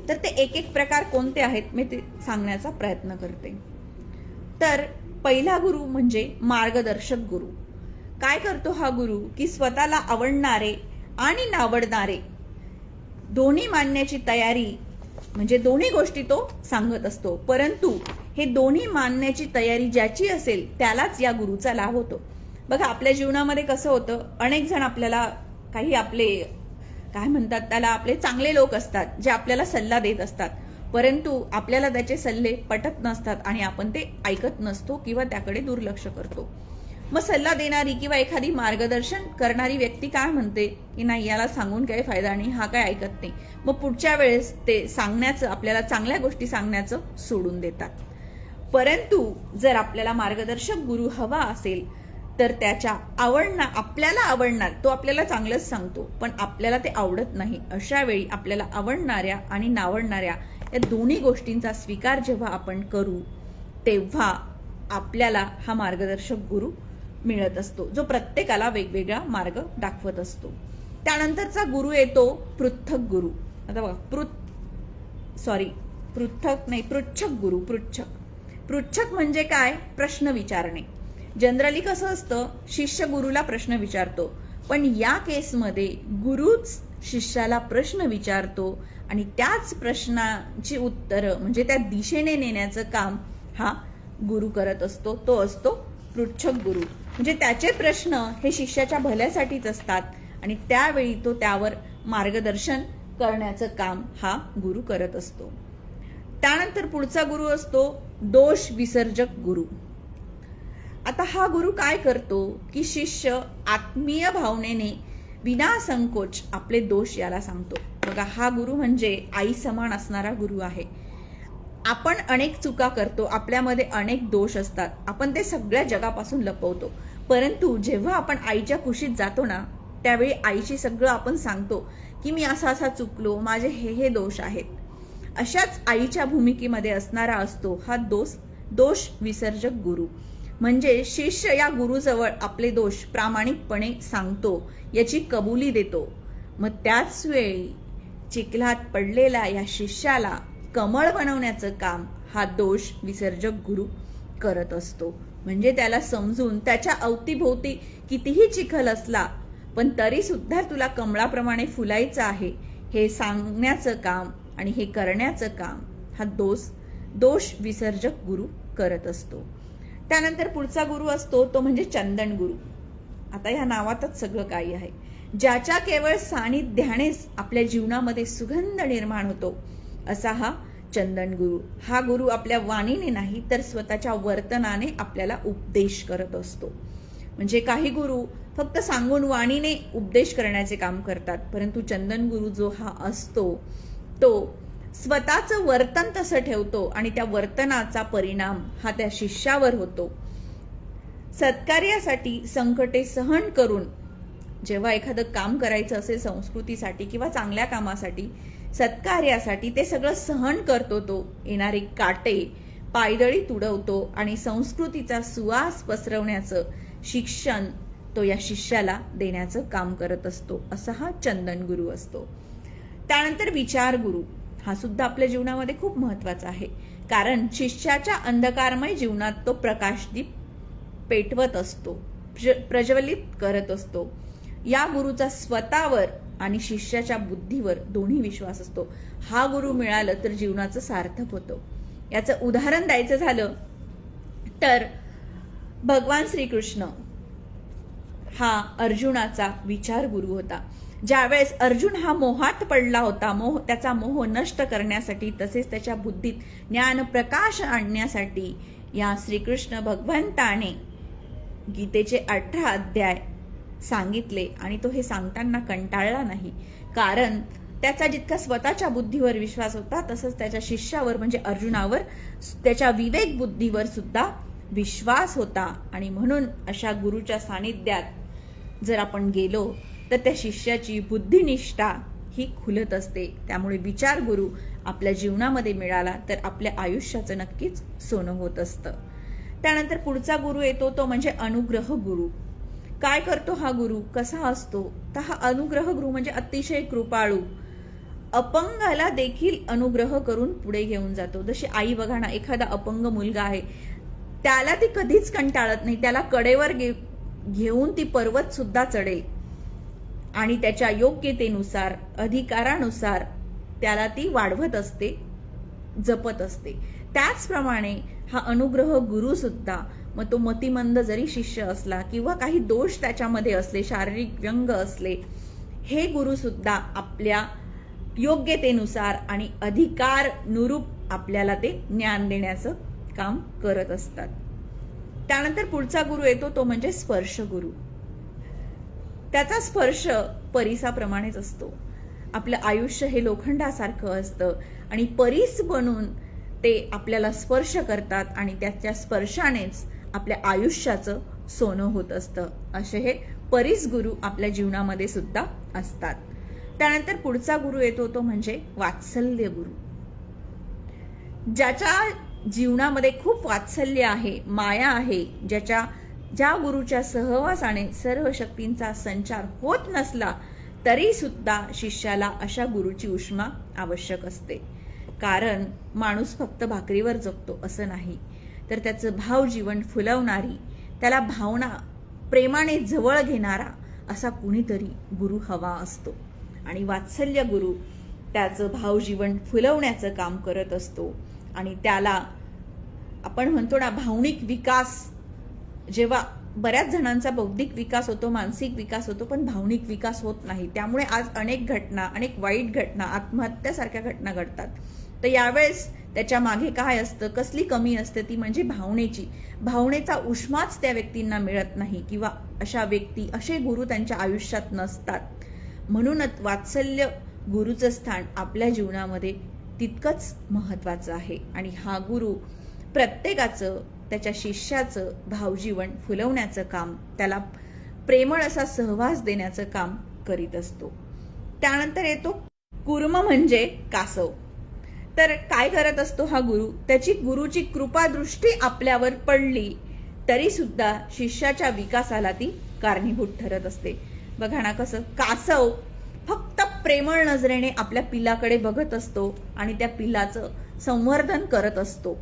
तर ते एक एक प्रकार कोणते आहेत मी ते सांगण्याचा प्रयत्न करते. तर पहिला गुरु म्हणजे मार्गदर्शक गुरु. काय करतो हा गुरु की स्वतःला आवडणारे आणि नावडणारे दोन्ही मानण्याची तयारी, म्हणजे दोन्ही गोष्टी तो सांगत असतो. परंतु हे दोन्ही मानण्याची तयारी ज्याची असेल त्यालाच या गुरुचा लाभ होतो. बघा, आपल्या जीवनामध्ये कसं होतं, अनेक जण आपल्याला काही आपले काय म्हणतात त्याला, आपले चांगले लोक असतात जे आपल्याला सल्ला देत असतात, परंतु आपल्याला त्याचे सल्ले पटत नसतात आणि आपण ते ऐकत नसतो किंवा त्याकडे दुर्लक्ष करतो. मग सल्ला देणारी किंवा एखादी मार्गदर्शन करणारी व्यक्ती काय म्हणते की नाही, याला सांगून काही फायदा नाही, हा काय ऐकत नाही. मग पुढच्या वेळेस ते सांगण्याचं, आपल्याला चांगल्या गोष्टी सांगण्याचं सोडून देतात. परंतु जर आपल्याला मार्गदर्शक गुरु हवा असेल तर त्याच्या आपल्याला आवडणार, तो आपल्याला चांगलंच सांगतो पण आपल्याला ते आवडत नाही, अशा वेळी आपल्याला आवडणाऱ्या आणि नावडणाऱ्या या दोन्ही गोष्टींचा स्वीकार जेव्हा आपण करू तेव्हा आपल्याला हा मार्गदर्शक गुरु मिळत असतो, जो प्रत्येकाला वेगवेगळा मार्ग दाखवत असतो. त्यानंतरचा गुरु येतो पृथक गुरु. आता बघा, पृच्छक गुरु. पृच्छक म्हणजे काय, प्रश्न विचारणे. जनरली कसं असतं, शिष्य गुरुला प्रश्न विचारतो, पण या केसमध्ये गुरुच शिष्याला प्रश्न विचारतो आणि त्याच प्रश्नाची उत्तरं म्हणजे त्या दिशेने नेण्याचं काम हा गुरु करत असतो. तो असतो पृच्छक गुरु. म्हणजे त्याचे प्रश्न हे शिष्याच्या भल्यासाठीच असतात आणि त्यावेळी तो त्यावर मार्गदर्शन करण्याचं काम हा गुरु करत असतो. त्यानंतर पुढचा गुरु असतो दोष विसर्जक गुरु. आता हा गुरु काय करतो की शिष्य आत्मीय भावनेने विना संकोच आपले दोष याला सांगतो. बघा, हा गुरु म्हणजे आई समान असणारा गुरु आहे. आपण अनेक चुका करतो, आपल्यामध्ये अनेक दोष असतात, आपण ते सगळ्या जगापासून लपवतो. परंतु जेव्हा आपण आईच्या कुशीत जातो ना, त्यावेळी आईशी सगळं आपण सांगतो की मी असा चुकलो, माझे हे दोष आहेत. अशाच आईच्या भूमिकेमध्ये असणारा असतो हा दोष विसर्जक गुरु. म्हणजे शिष्य या गुरुजवळ आपले दोष प्रामाणिकपणे सांगतो, याची कबुली देतो. मग त्याच वेळी चिखलात पडलेला या शिष्याला कमळ बनवण्याचं काम हा दोष विसर्जक गुरु करत असतो. म्हणजे त्याला समजून त्याच्या अवतीभोवती कितीही चिखल असला पण तरी सुद्धा तुला कमळाप्रमाणे फुलायचं आहे हे सांगण्याचं काम आणि हे करण्याचं काम हा दोष विसर्जक गुरु करत असतो. त्यानंतर पुढचा गुरु असतो तो म्हणजे चंदन गुरु. आता ह्या नावातच सगळं काही आहे. ज्याच्या केवळ सानिध्यानेच आपल्या जीवनामध्ये सुगंध निर्माण होतो असा हा चंदन गुरु. हा गुरु आपल्या वाणीने नाही तर स्वतःच्या वर्तनाने आपल्याला उपदेश करत असतो. म्हणजे काही गुरु फक्त सांगून वाणीने उपदेश करण्याचे काम करतात, परंतु चंदन गुरु जो हा असतो तो स्वतःचं वर्तन तसं ठेवतो आणि त्या वर्तनाचा परिणाम हा त्या शिष्यावर होतो. सत्कार्यासाठी संकटे सहन करून जेव्हा एखादं काम करायचं असेल संस्कृतीसाठी किंवा चांगल्या कामासाठी, सत्कार्यासाठी ते सगळं सहन करतो. तो येणारे काटे पायदळी तुडवतो आणि संस्कृतीचा सुवास पसरवण्याचं शिक्षण तो या शिष्याला देण्याचं काम करत असतो. असा हा चंदन गुरु असतो. त्यानंतर विचार गुरु हा सुद्धा आपल्या जीवनामध्ये खूप महत्वाचा आहे, कारण शिष्याच्या अंधकारमय जीवनात तो प्रकाशदीप पेटवत असतो, प्रज्वलित करत असतो. या गुरुचा स्वतःवर आणि शिष्याच्या बुद्धीवर दोन्ही विश्वास असतो. हा गुरु मिळालं तर जीवनाचं सार्थक होतं. याचं उदाहरण द्यायचं झालं तर भगवान श्रीकृष्ण हा अर्जुनाचा विचार गुरु होता. ज्यावेळेस अर्जुन हा मोहात पडला होता, त्याचा मोह नष्ट करण्यासाठी तसेच त्याच्या बुद्धीत ज्ञान प्रकाश आणण्यासाठी या श्रीकृष्ण भगवंताने गीतेचे 18 अध्याय सांगितले आणि तो हे सांगताना कंटाळला नाही, कारण त्याचा जितका स्वतःच्या बुद्धीवर विश्वास होता तसंच त्याच्या शिष्यावर म्हणजे अर्जुनावर त्याच्या विवेक बुद्धीवर सुद्धा विश्वास होता. आणि म्हणून अशा गुरुच्या सानिध्यात जर आपण गेलो तर त्या शिष्याची बुद्धिनिष्ठा ही खुलत असते. त्यामुळे विचार गुरु आपल्या जीवनामध्ये मिळाला तर आपल्या आयुष्याचं नक्कीच सोनं होत असतं. त्यानंतर पुढचा गुरु येतो तो म्हणजे अनुग्रह गुरु. काय करतो हा गुरु, कसा असतो तर हा अनुग्रह गुरु म्हणजे अतिशय कृपाळू, अपंगाला देखील अनुग्रह करून पुढे घेऊन जातो. जशी आई बघा ना, एखादा अपंग मुलगा आहे त्याला ती कधीच कंटाळत नाही, त्याला कडेवर घेऊन ती पर्वत सुद्धा चढेल आणि त्याच्या योग्यतेनुसार अधिकारानुसार त्याला ती वाढवत असते, जपत असते. त्याचप्रमाणे हा अनुग्रह गुरु सुद्धा, मग तो मतिमंद जरी शिष्य असला किंवा काही दोष त्याच्यामध्ये असले, शारीरिक व्यंग असले, हे गुरु सुद्धा आपल्या योग्यतेनुसार आणि अधिकार नुरूप आपल्याला ते ज्ञान देण्याचं काम करत असतात. त्यानंतर पुढचा गुरु येतो तो म्हणजे स्पर्श गुरु. त्याचा स्पर्श परिसाप्रमाणेच असतो. आपलं आयुष्य हे लोखंडासारखं असतं आणि परीस बनून ते आपल्याला स्पर्श करतात आणि त्याच्या स्पर्शानेच आपल्या आयुष्याचं सोनं होत असतं. असे हे परीस गुरु आपल्या जीवनामध्ये सुद्धा असतात. त्यानंतर पुढचा गुरु येतो तो म्हणजे वात्सल्य गुरु. ज्याच्या जीवनामध्ये खूप वात्सल्य आहे, माया आहे, ज्या गुरुच्या सहवासाने सर्व शक्तींचा संचार होत नसला तरी सुद्धा शिष्याला अशा गुरुची उष्मा आवश्यक असते. कारण माणूस फक्त भाकरीवर जगतो असं नाही, तर त्याचं भाव जीवन फुलवणारी, त्याला भावना प्रेमाने जवळ घेणारा असा कुणीतरी गुरु हवा असतो. आणि वात्सल्य गुरु त्याचं भाव जीवन फुलवण्याचं काम करत असतो. आणि त्याला आपण म्हणतो ना, भावनिक विकास, जेव्हा बऱ्याच जणांचा बौद्धिक विकास होतो, मानसिक विकास होतो, पण भावनिक विकास होत नाही. त्यामुळे आज अनेक घटना, अनेक वाईट घटना, आत्महत्यासारख्या घटना घडतात. तर यावेळेस त्याच्या मागे काय असतं, कसली कमी असते, ती म्हणजे भावनेचा उष्माच त्या व्यक्तींना मिळत नाही किंवा अशा व्यक्ती, असे गुरु त्यांच्या आयुष्यात नसतात. म्हणूनच वात्सल्य गुरुचं स्थान आपल्या जीवनामध्ये तितकंच महत्वाचं आहे. आणि हा गुरु प्रत्येकाचं, त्याच्या शिष्याचं भावजीवन फुलवण्याचं काम, त्याला प्रेमळ असा सहवास देण्याचं काम करीत असतो. त्यानंतर येतो कुर्म म्हणजे कासव. तर काय करत असतो हा गुरु, त्याची गुरुची कृपा दृष्टी आपल्यावर पडली तरी सुद्धा शिष्याच्या विकासाला ती कारणीभूत ठरत असते. बघा ना कसं, कासव फक्त प्रेमळ नजरेने आपल्या पिलाकडे बघत असतो आणि त्या पिलाचं संवर्धन करत असतो,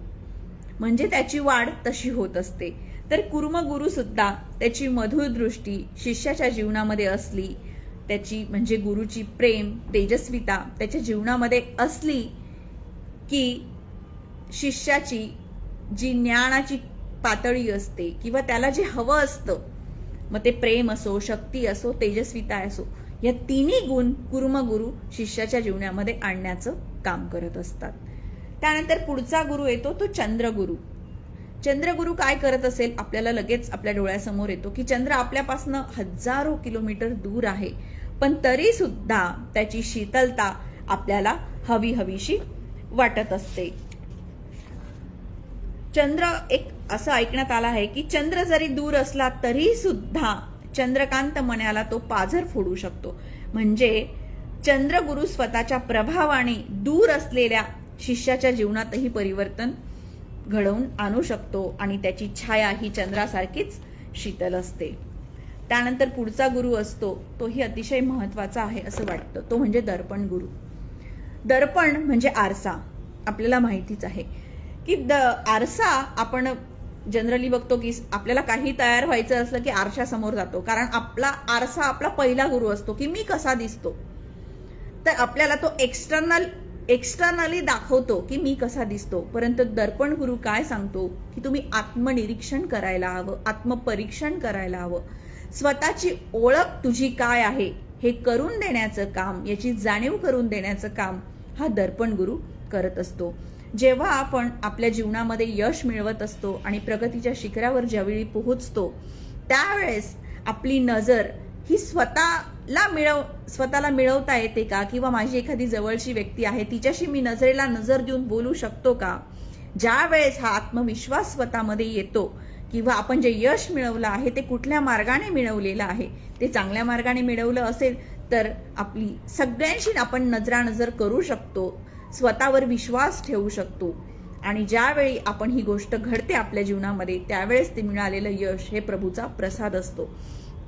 म्हणजे त्याची वाढ तशी होत असते. तर कुर्मगुरू सुद्धा त्याची मधुर दृष्टी शिष्याच्या जीवनामध्ये असली, त्याची म्हणजे गुरुची प्रेम तेजस्विता त्याच्या जीवनामध्ये असली की शिष्याची जी ज्ञानाची पातळी असते किंवा त्याला जे हवं असतं, मग ते प्रेम असो, शक्ती असो, तेजस्विता असो, या तिन्ही गुण कुर्मगुरू शिष्याच्या जीवनामध्ये आणण्याचं काम करत असतात. त्यानंतर पुढचा गुरु येतो तो चंद्रगुरू. चंद्रगुरू काय करत असेल आपल्याला लगेच आपल्या डोळ्यासमोर येतो की चंद्र आपल्यापासून हजारो किलोमीटर दूर आहे, पण तरी सुद्धा त्याची शीतलता आपल्याला हवीशी वाटत असते. चंद्र एक असं ऐकण्यात आलं आहे की चंद्र जरी दूर असला तरी सुद्धा चंद्रकांत मनाला तो पाझर फोडू शकतो. म्हणजे चंद्रगुरू स्वतःच्या प्रभावाने दूर असलेल्या शिष्याच्या जीवनातही परिवर्तन घडवून आणू शकतो आणि त्याची छाया ही चंद्रासारखीच शीतल असते. त्यानंतर पुढचा गुरु असतो तोही अतिशय महत्वाचा आहे असं वाटतं, तो म्हणजे दर्पण गुरु. दर्पण म्हणजे आरसा. आपल्याला माहितीच आहे की आरसा आपण जनरली बघतो की आपल्याला काही तयार व्हायचं असलं की आरशासमोर जातो, कारण आपला आरसा आपला पहिला गुरु असतो की मी कसा दिसतो. तर आपल्याला तो एक्सटर्नली दाखवतो की मी कसा दिसतो. परंतु दर्पण गुरु काय सांगतो की तुम्ही आत्मनिरीक्षण करायला हवं, आत्मपरीक्षण करायला हवं. स्वतःची ओळख तुझी काय आहे हे करून देण्याचं काम, याची जाणीव करून देण्याचं काम हा दर्पण गुरु करत असतो. जेव्हा आपण आपल्या जीवनामध्ये यश मिळवत असतो आणि प्रगतीच्या शिखरावर ज्यावेळी पोहोचतो, त्यावेळेस आपली नजर ही स्वतःला मिळवता येते का, किंवा माझी एखादी जवळची व्यक्ती आहे तिच्याशी मी नजरेला नजर देऊन बोलू शकतो का. ज्या वेळेस हा आत्मविश्वास स्वतःमध्ये येतो, किंवा आपण जे यश मिळवलं आहे ते कुठल्या मार्गाने मिळवलेलं आहे, ते चांगल्या मार्गाने मिळवलं असेल तर आपली सगळ्यांशी आपण नजरानजर करू शकतो, स्वतःवर विश्वास ठेवू शकतो. आणि ज्यावेळी आपण ही गोष्ट घडते आपल्या जीवनामध्ये, त्यावेळेस ते मिळालेलं यश हे प्रभूचा प्रसाद असतो.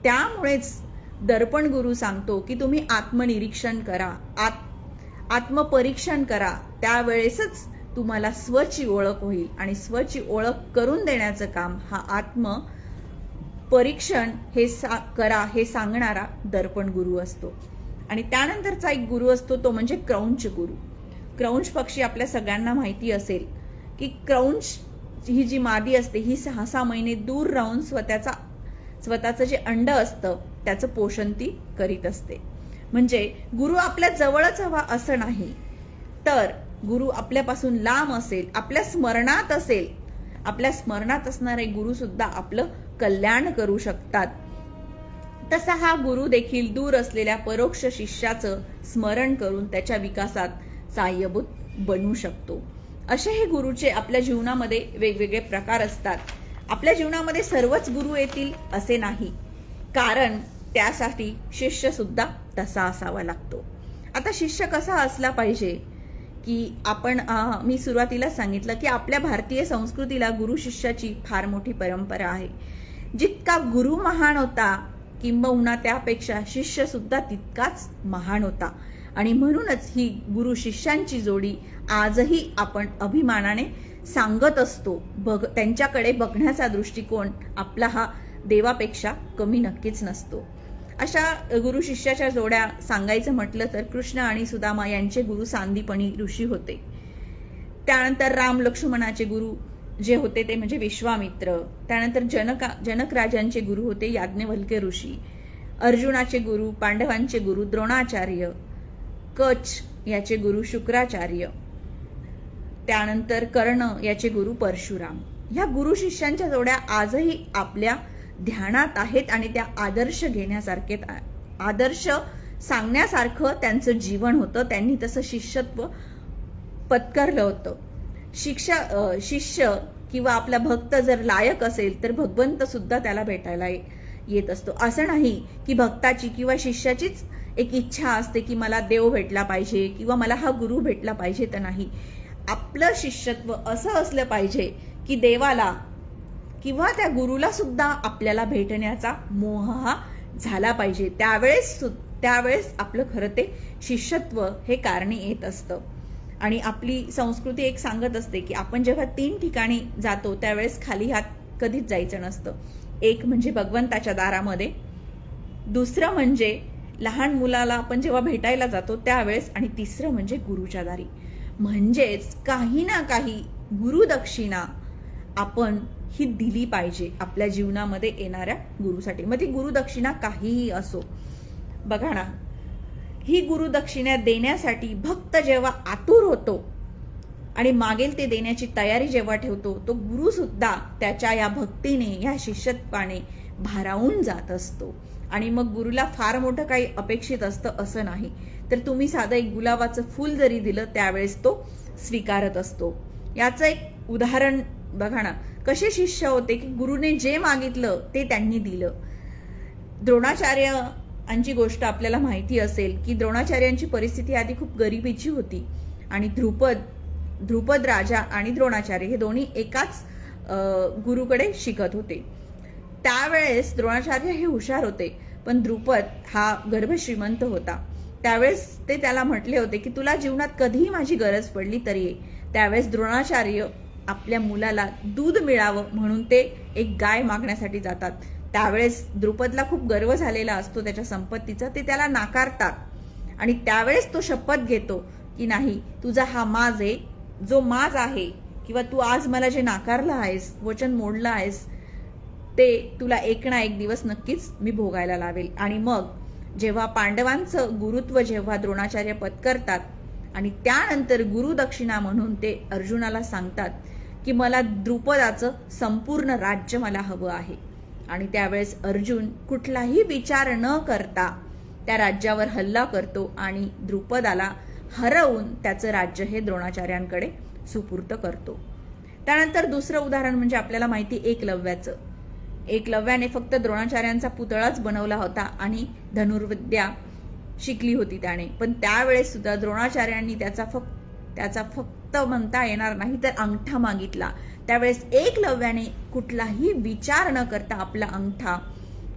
त्यामुळेच दर्पण गुरु सांगतो की तुम्ही आत्मनिरीक्षण करा, आत्मपरीक्षण करा, त्यावेळेसच तुम्हाला स्वची ओळख होईल. आणि स्वची ओळख करून देण्याचं काम हा आत्मपरीक्षण करा हे सांगणारा दर्पण गुरु असतो. आणि त्यानंतरचा एक गुरु असतो तो म्हणजे क्रौंच गुरु. क्रौंच पक्षी आपल्या सगळ्यांना माहिती असेल की क्रौंच ही जी मादी असते ही 6 महिने दूर राहून स्वतःचं जे अंड असतं त्याचं पोषण ती करीत असते. म्हणजे गुरु आपल्या जवळच हवा असं नाही, तर गुरु आपल्यापासून लांब असेल, आपल्या स्मरणात असेल, आपल्या स्मरणात असणारे गुरु सुद्धा आपलं कल्याण करू शकतात. तसा हा गुरु देखील दूर असलेल्या परोक्ष शिष्याचं स्मरण करून त्याच्या विकासात सहाय्यभूत बनू शकतो. असे हे गुरुचे आपल्या जीवनामध्ये वेगवेगळे प्रकार असतात. आपल्या जीवनामध्ये सर्वच गुरु येतील असे नाही, कारण त्यासाठी शिष्य सुद्धा तसा असावा लागतो. आता शिष्य कसा असला पाहिजे की मी सुरुवातीला सांगितलं की आपल्या भारतीय संस्कृतीला गुरु शिष्याची फार मोठी परंपरा आहे. जितका गुरु महान होता, किंबहुना त्यापेक्षा शिष्य सुद्धा तितकाच महान होता. आणि म्हणूनच ही गुरु शिष्यांची जोडी आजही आपण अभिमानाने सांगत असतो. त्यांच्याकडे बघण्याचा दृष्टिकोन आपला हा देवापेक्षा कमी नक्कीच नसतो. अशा गुरु शिष्याच्या जोड्या सांगायचं म्हटलं तर कृष्ण आणि सुदामा यांचे गुरु सांदीपनी ऋषी होते. त्यानंतर राम लक्ष्मणाचे गुरु जे होते ते म्हणजे विश्वामित्र. त्यानंतर जनक राजांचे गुरु होते याज्ञवल्क्य ऋषी. अर्जुनाचे गुरु, पांडवांचे गुरु द्रोणाचार्य, कच याचे गुरु शुक्राचार्य. त्यानंतर कर्ण याचे गुरु परशुराम. ह्या गुरु शिष्यांच्या जोड्या आजही आपल्या ध्यानात आहेत आणि त्या आदर्श घेण्यासारखे, आदर्श सांगण्यासारखं त्यांचं जीवन होतं. त्यांनी तसं शिष्यत्व पत्करलं होतं. शिष्य किंवा आपला भक्त जर लायक असेल तर भगवंत सुद्धा त्याला भेटायला येत असतो. असं नाही की भक्ताची किंवा शिष्याचीच एक इच्छा असते की मला देव भेटला पाहिजे किंवा मला हा गुरु भेटला पाहिजे, तर नाही. आपलं शिष्यत्व असं असलं पाहिजे की देवाला किंवा त्या गुरुला सुद्धा आपल्याला भेटण्याचा मोह हा झाला पाहिजे. त्यावेळेस आपलं खरं ते शिष्यत्व हे कारणी येत असतं. आणि आपली संस्कृती एक सांगत असते की आपण जेव्हा 3 ठिकाणी जातो त्यावेळेस खाली हात कधीच जायचं नसतं. एक म्हणजे भगवंताच्या दारामध्ये, दुसरं म्हणजे लहान मुलाला आपण जेव्हा भेटायला जातो त्यावेळेस, आणि तिसरं म्हणजे गुरुच्या दारी. म्हणजेच काही ना काही गुरुदक्षिणा आपण ही दिली पाहिजे आपल्या जीवनामध्ये येणाऱ्या गुरुसाठी. मग ती गुरुदक्षिणा काहीही असो. बघा ना, ही गुरुदक्षिणा देण्यासाठी भक्त जेव्हा आतुर होतो आणि मागेल ते देण्याची तयारी जेव्हा ठेवतो, तो गुरु सुद्धा त्याच्या या भक्तीने, या शिष्यत्वाने भारावून जात असतो. आणि मग गुरुला फार मोठं काही अपेक्षित असतं असं नाही, तर तुम्ही साधं एक गुलाबाचं फूल जरी दिलं त्यावेळेस तो स्वीकारत असतो. याचं एक उदाहरण बघा ना, कसे शिष्य होते की गुरुने जे मागितलं ते त्यांनी दिलं. द्रोणाचार्यांची गोष्ट आपल्याला माहिती असेल की द्रोणाचार्यांची परिस्थिती आधी खूप गरिबीची होती आणि ध्रुपद राजा आणि द्रोणाचार्य हे दोन्ही एकाच गुरुकडे शिकत होते. त्यावेळेस द्रोणाचार्य हे हुशार होते, पण ध्रुपद हा गर्भश्रीमंत होता. त्यावेळेस ते त्याला म्हटले होते की तुला जीवनात कधीही माझी गरज पडली तरी ये. त्यावेळेस द्रोणाचार्य आपल्या मुलाला दूध मिळावं म्हणून ते एक गाय मागण्यासाठी जातात. त्यावेळेस द्रुपदला खूप गर्व झालेला असतो त्याच्या संपत्तीचा, ते त्याला नाकारतात. आणि त्यावेळेस तो शपथ घेतो की नाही, तुझा हा माज आहे, जो माज आहे किंवा तू आज मला जे नाकारलं आहेस, वचन मोडलं आहेस, ते तुला एक ना एक दिवस नक्कीच मी भोगायला लावेल. आणि मग जेव्हा पांडवांचं गुरुत्व जेव्हा द्रोणाचार्य पत्करतात आणि त्यानंतर गुरुदक्षिणा म्हणून ते अर्जुनाला सांगतात की मला द्रुपदाचं संपूर्ण राज्य मला हवं आहे. आणि त्यावेळेस अर्जुन कुठलाही विचार न करता त्या राज्यावर हल्ला करतो आणि द्रुपदाला हरवून त्याचं राज्य हे द्रोणाचार्यांकडे सुपूर्त करतो. त्यानंतर दुसरं उदाहरण म्हणजे आपल्याला माहिती एकलव्याचं. एकलव्याने फक्त द्रोणाचार्यांचा पुतळाच बनवला होता आणि धनुर्विद्या शिकली होती त्याने, पण त्यावेळेस सुद्धा द्रोणाचार्यांनी त्याचा फक्त म्हणता येणार नाही तर अंगठा मागितला. त्यावेळेस एकलव्याने कुठलाही विचार न करता आपला अंगठा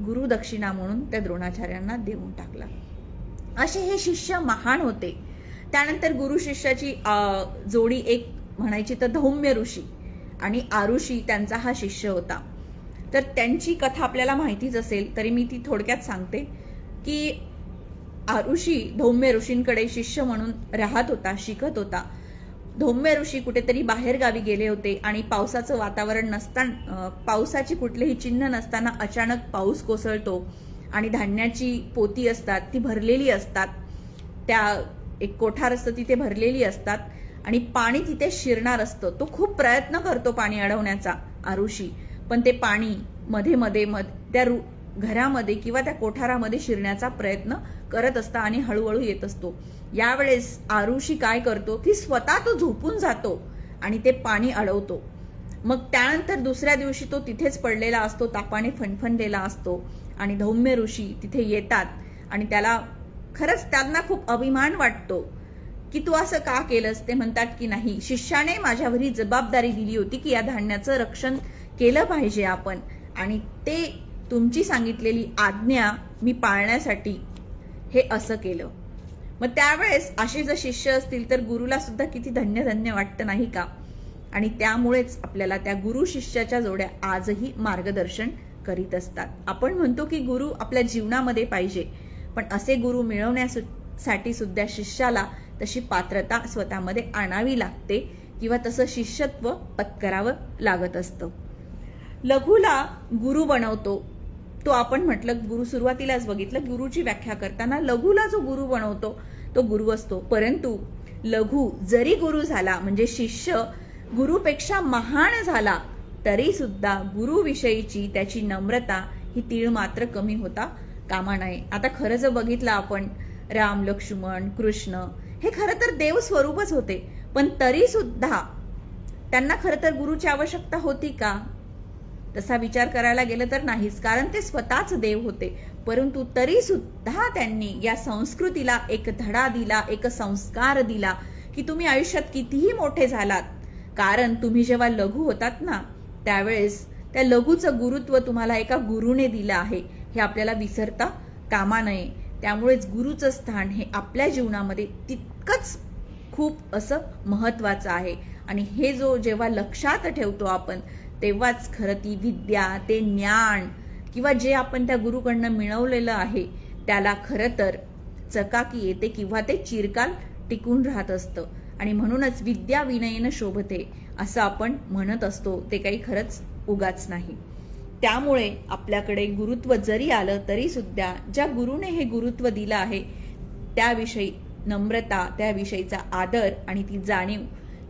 गुरुदक्षिणा म्हणून त्या द्रोणाचार्यांना देऊन टाकला. असे हे शिष्य महान होते. त्यानंतर गुरु शिष्याची जोडी एक म्हणायची तर धौम्य ऋषी आणि आरुषी त्यांचा हा शिष्य होता. तर त्यांची कथा आपल्याला माहितीच असेल तरी मी ती थोडक्यात सांगते की आरुषी धौम्य ऋषींकडे शिष्य म्हणून राहत होता, शिकत होता. धौम्य ऋषी कुठेतरी बाहेर गावी गेले होते आणि पावसाचं वातावरण नसताना, पावसाची कुठलेही चिन्ह नसताना अचानक पाऊस कोसळतो आणि धान्याची पोती असतात ती भरलेली असतात, त्या एक कोठार असतं तिथे भरलेली असतात आणि पाणी तिथे शिरणार असतं. तो खूप प्रयत्न करतो पाणी अडवण्याचा आरुषी, पण ते पाणी मध्ये त्या घरामध्ये किंवा त्या कोठारामध्ये शिरण्याचा प्रयत्न करत असता आणि हळूहळू येत असतो. यावेळेस आरुषी काय करतो की स्वतः तो झोपून जातो आणि ते पाणी अडवतो. मग त्यानंतर दुसऱ्या दिवशी तो तिथेच पडलेला असतो, तापाने फणफणलेला असतो आणि धौम्य ऋषी तिथे येतात आणि त्यांना खूप अभिमान वाटतो की तू असं का केलंस. ते म्हणतात की नाही, शिष्याने माझ्यावर जबाबदारी दिली होती की या धान्याचं रक्षण केलं पाहिजे आपण, आणि ते तुमची सांगितलेली आज्ञा मी पाळण्यासाठी हे असं केलं. मग त्यावेळेस असे जर शिष्य असतील तर गुरुला सुद्धा किती धन्य धन्य वाटतं नाही का. आणि त्यामुळेच आपल्याला त्या गुरु शिष्याच्या जोड्या आजही मार्गदर्शन करीत असतात. आपण म्हणतो की गुरु आपल्या जीवनामध्ये पाहिजे, पण असे गुरु मिळवण्यासाठी सुद्धा शिष्याला तशी पात्रता स्वतःमध्ये आणावी लागते किंवा तसं शिष्यत्व पत्करावं लागत असतं. लघुला गुरु बनवतो तो आपण म्हटलं, गुरु सुरुवातीलाच बघितलं, गुरुची व्याख्या करताना लघुला जो गुरु बनवतो तो गुरु असतो. परंतु लघु जरी गुरु झाला म्हणजे शिष्य गुरुपेक्षा महान झाला तरी सुद्धा गुरुविषयीची त्याची नम्रता ही तीळ मात्र कमी होता कामा नये. आता खरं जर बघितलं आपण, राम, लक्ष्मण, कृष्ण हे खरं तर देव स्वरूपच होते, पण तरी सुद्धा त्यांना खरं तर गुरुची आवश्यकता होती का? तसा विचार करायला गेलं तर नाहीच, कारण ते स्वतःच देव होते. परंतु तरी सुद्धा त्यांनी या संस्कृतीला एक धडा दिला, एक संस्कार दिला की तुम्ही आयुष्यात कितीही मोठे झालात, कारण तुम्ही जेव्हा लघु होतात ना त्यावेळेस त्या लघुचं गुरुत्व तुम्हाला एका गुरुने दिलं आहे हे आपल्याला विसरता कामा नये. त्यामुळेच गुरुचं स्थान हे आपल्या जीवनामध्ये तितकंच खूप असं महत्वाचं आहे. आणि हे जेव्हा लक्षात ठेवतो आपण, तेव्हाच खरं ती विद्या, ते ज्ञान किंवा जे आपण त्या गुरुकडनं मिळवलेलं आहे त्याला खरं तर चकाकी येते किंवा ते चिरकाल टिकून राहत असतं. आणि म्हणूनच विद्या विनयेन शोभते असं आपण म्हणत असतो, ते काही खरंच उगाच नाही. त्यामुळे आपल्याकडे गुरुत्व जरी आलं तरी सुद्धा ज्या गुरुने हे गुरुत्व दिलं आहे त्याविषयी नम्रता, त्याविषयीचा आदर आणि ती जाणीव